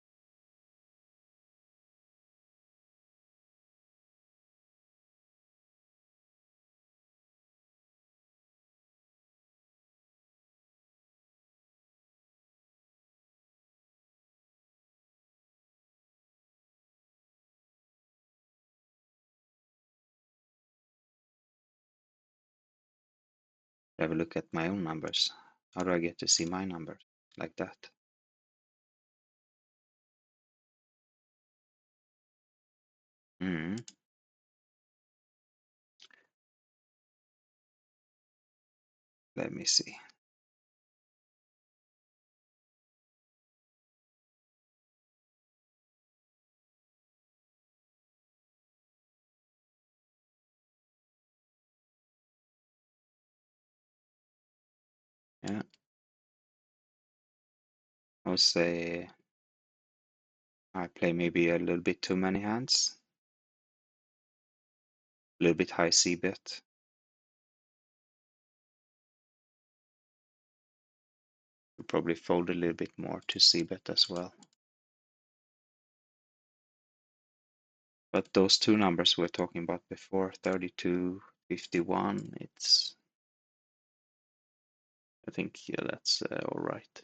Have a look at my own numbers. How do I get to see my numbers like that? Mm, let me see. Yeah, I would say I play maybe a little bit too many hands, a little bit high C bet. We'll probably fold a little bit more to C bet as well. But those two numbers we were talking about before, 32, 51, I think, yeah, that's all right.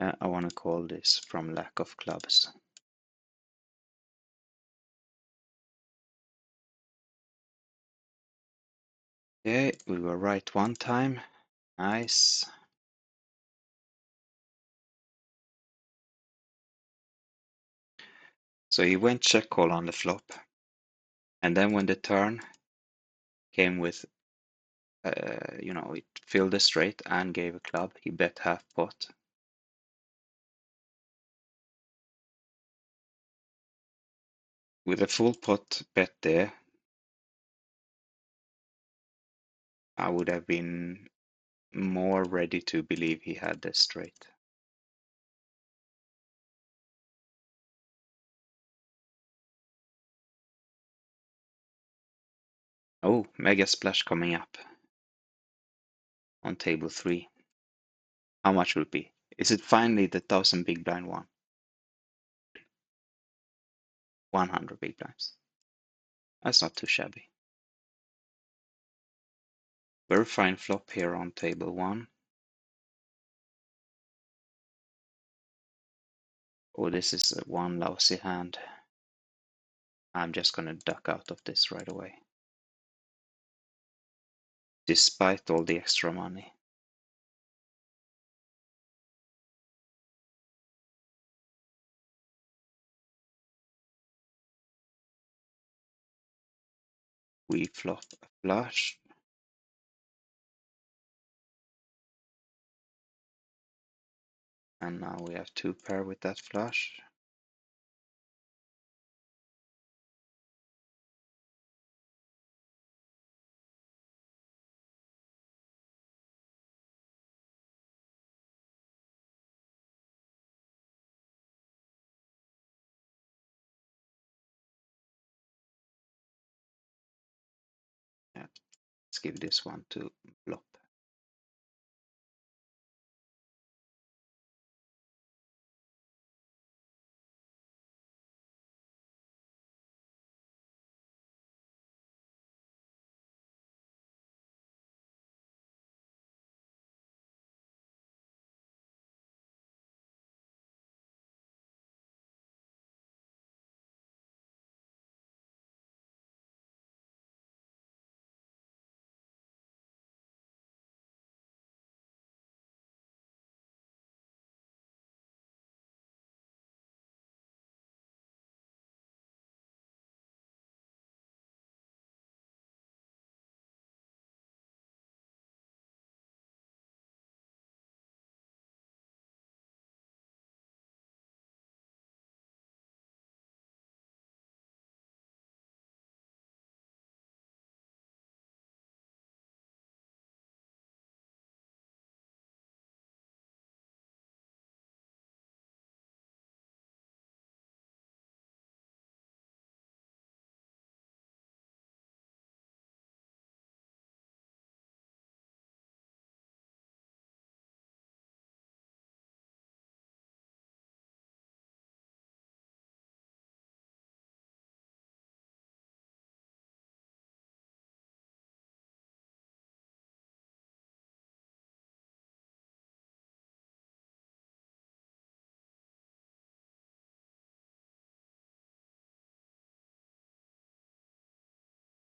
I want to call this from lack of clubs. Okay, we were right one time. Nice. So he went check call on the flop. And then when the turn came with, it filled the straight and gave a club, he bet half pot. With a full pot bet there, I would have been more ready to believe he had the straight. Oh, mega splash coming up on table 3. How much will it be? Is it finally the 1000 big blind one? 100 big blinds. That's not too shabby. Very fine flop here on table 1. Oh, this is one lousy hand. I'm just gonna duck out of this right away. Despite all the extra money. We flop a flush. And now we have 2 pair with that flush. Yeah, let's give this one to flop.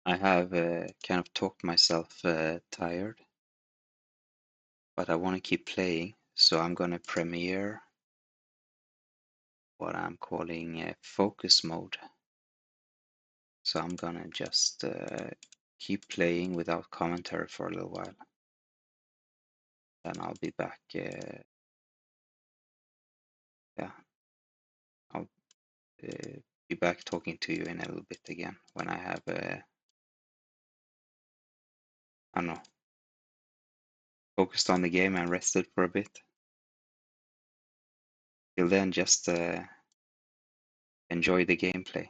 I have kind of talked myself tired, but I want to keep playing, so I'm gonna premiere what I'm calling focus mode. So I'm gonna just keep playing without commentary for a little while. Then I'll be back. Yeah, I'll be back talking to you in a little bit again when I have, I don't know, focused on the game and rested for a bit. Till then, just enjoy the gameplay.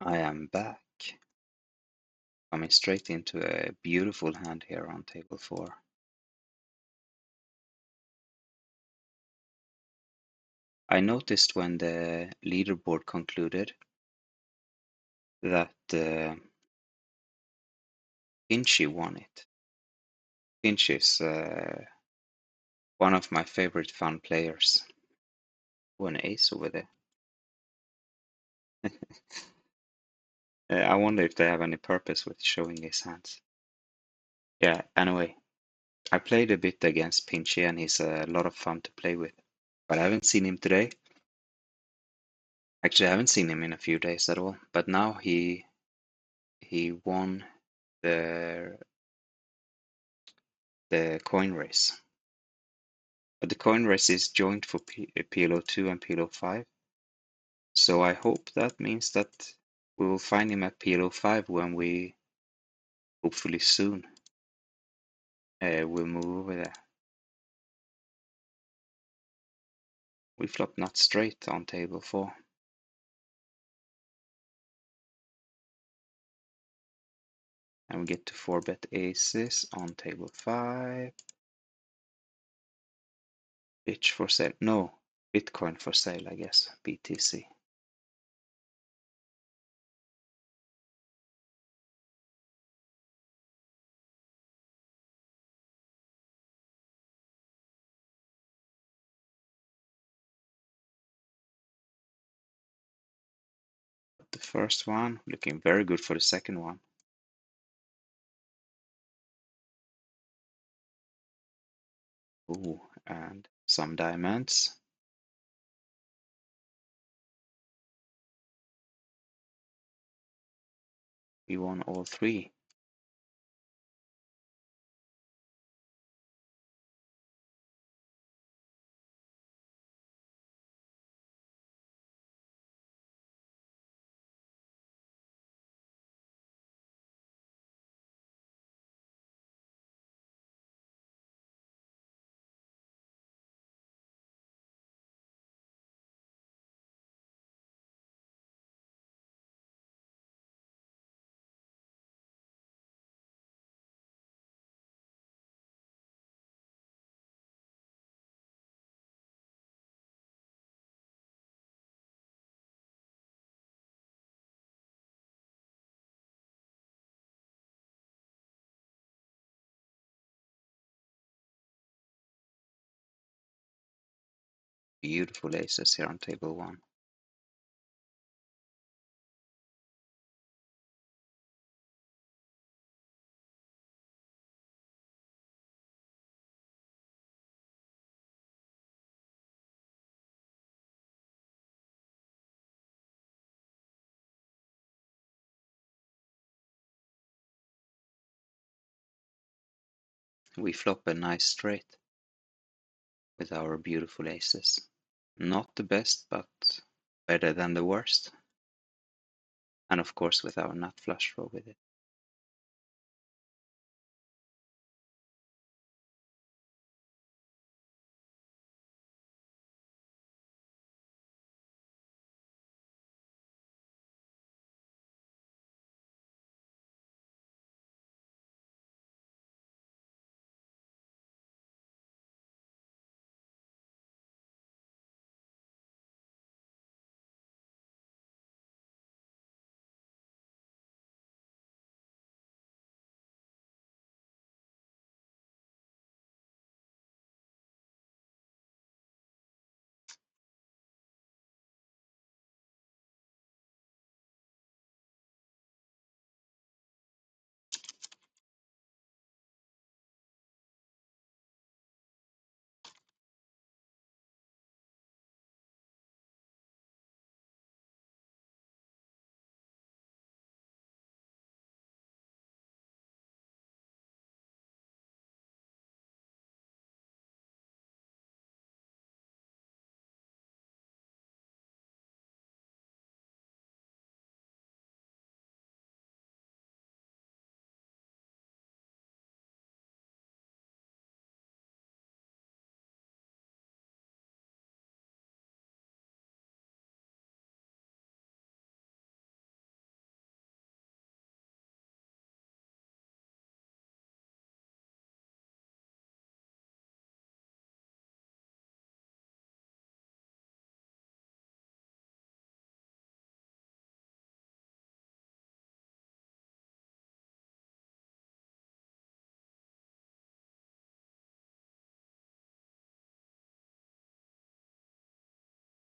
I am back, coming straight into a beautiful hand here on table 4. I noticed when the leaderboard concluded that Pinchy won it. Pinchy is one of my favorite fun players. Oh, an ace over there. I wonder if they have any purpose with showing his hands. Yeah, anyway, I played a bit against Pinchy and he's a lot of fun to play with. But I haven't seen him today. Actually, I haven't seen him in a few days at all. But now he won the coin race. But the coin race is joint for PLO 2 and PLO 5. So I hope that means that we will find him at PLO 5 when we hopefully soon will move over there. We flop not straight on table 4. And we get to 4-bet aces on table 5. Bitch for sale. No, Bitcoin for sale, I guess. BTC. The first one, looking very good for the second one. Ooh, and some diamonds. We won all 3. Beautiful aces here on table 1. We flop a nice straight with our beautiful aces. Not the best, but better than the worst. And of course with our nut flush draw with it.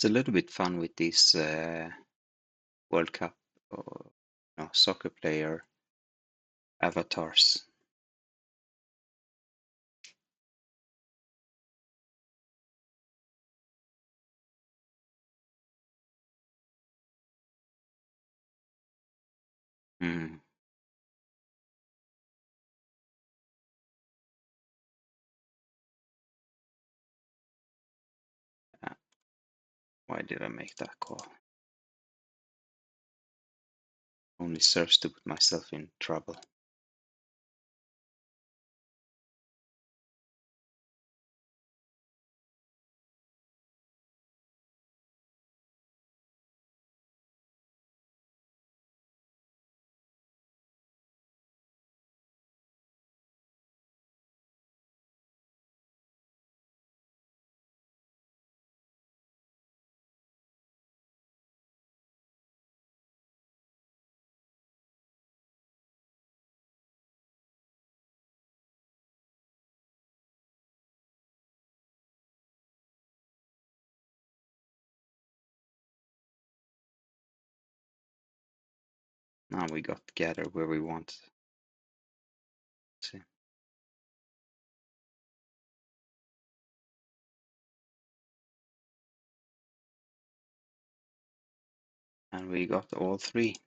It's a little bit fun with these World Cup or no, soccer player avatars. Hmm. Why did I make that call? Only serves to put myself in trouble. Now we got gather where we want. See. And we got all three.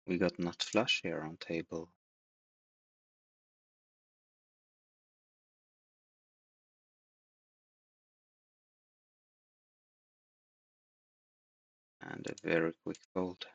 We got nut flush here on table. And a very quick fold.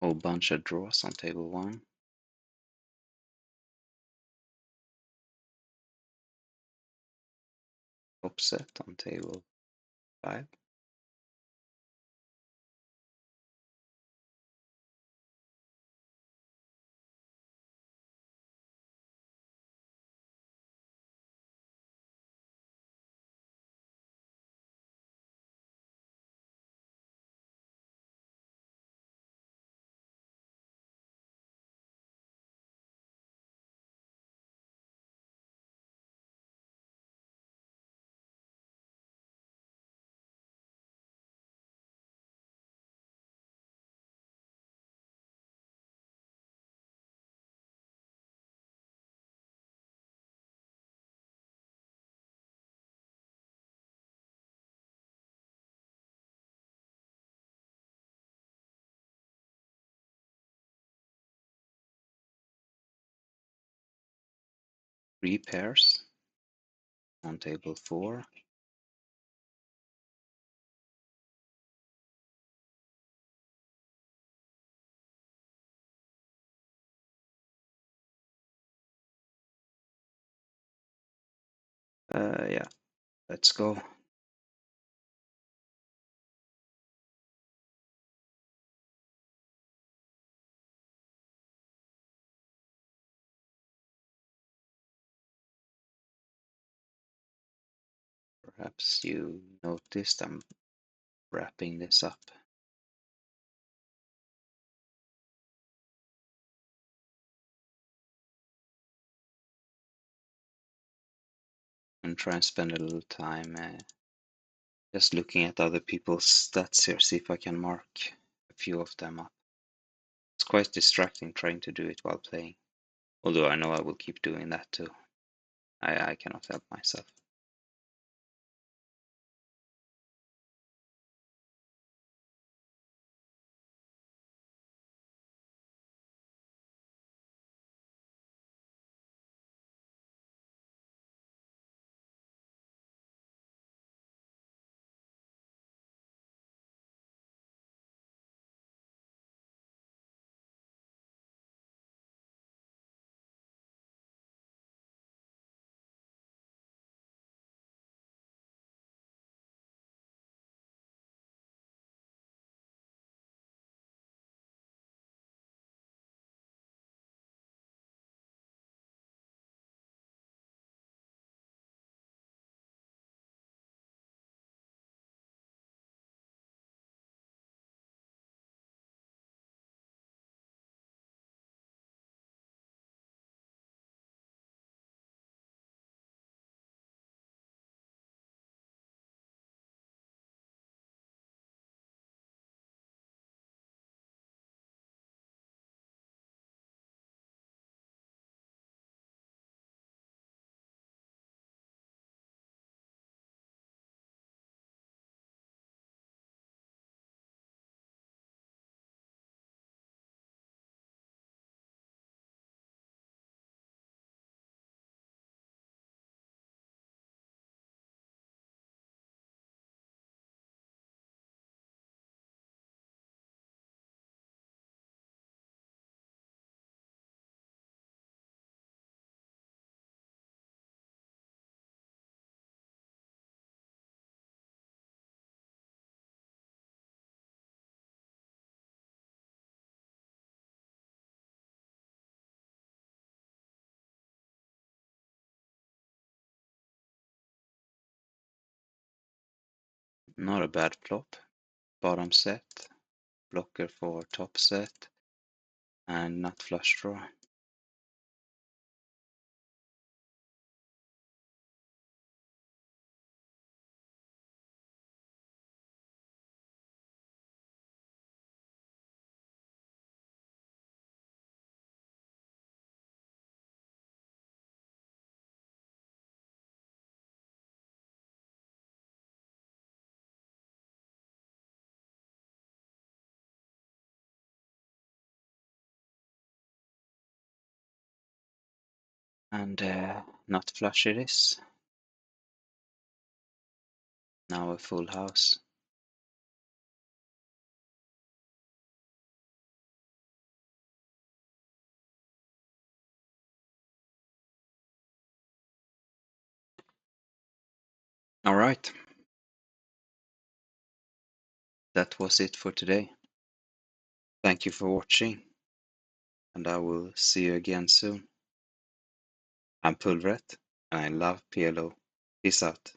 Whole bunch of draws on table 1. Offset on table 5. Three pairs on table 4. Yeah, let's go. Perhaps you noticed I'm wrapping this up and try and spend a little time just looking at other people's stats here, see if I can mark a few of them up. It's quite distracting trying to do it while playing, although I know I will keep doing that too. I cannot help myself. Not a bad flop. Bottom set, blocker for top set, and nut flush draw. And nut flush it is. Now a full house. All right. That was it for today. Thank you for watching, and I will see you again soon. I'm Pulvret, and I love PLO. Peace out.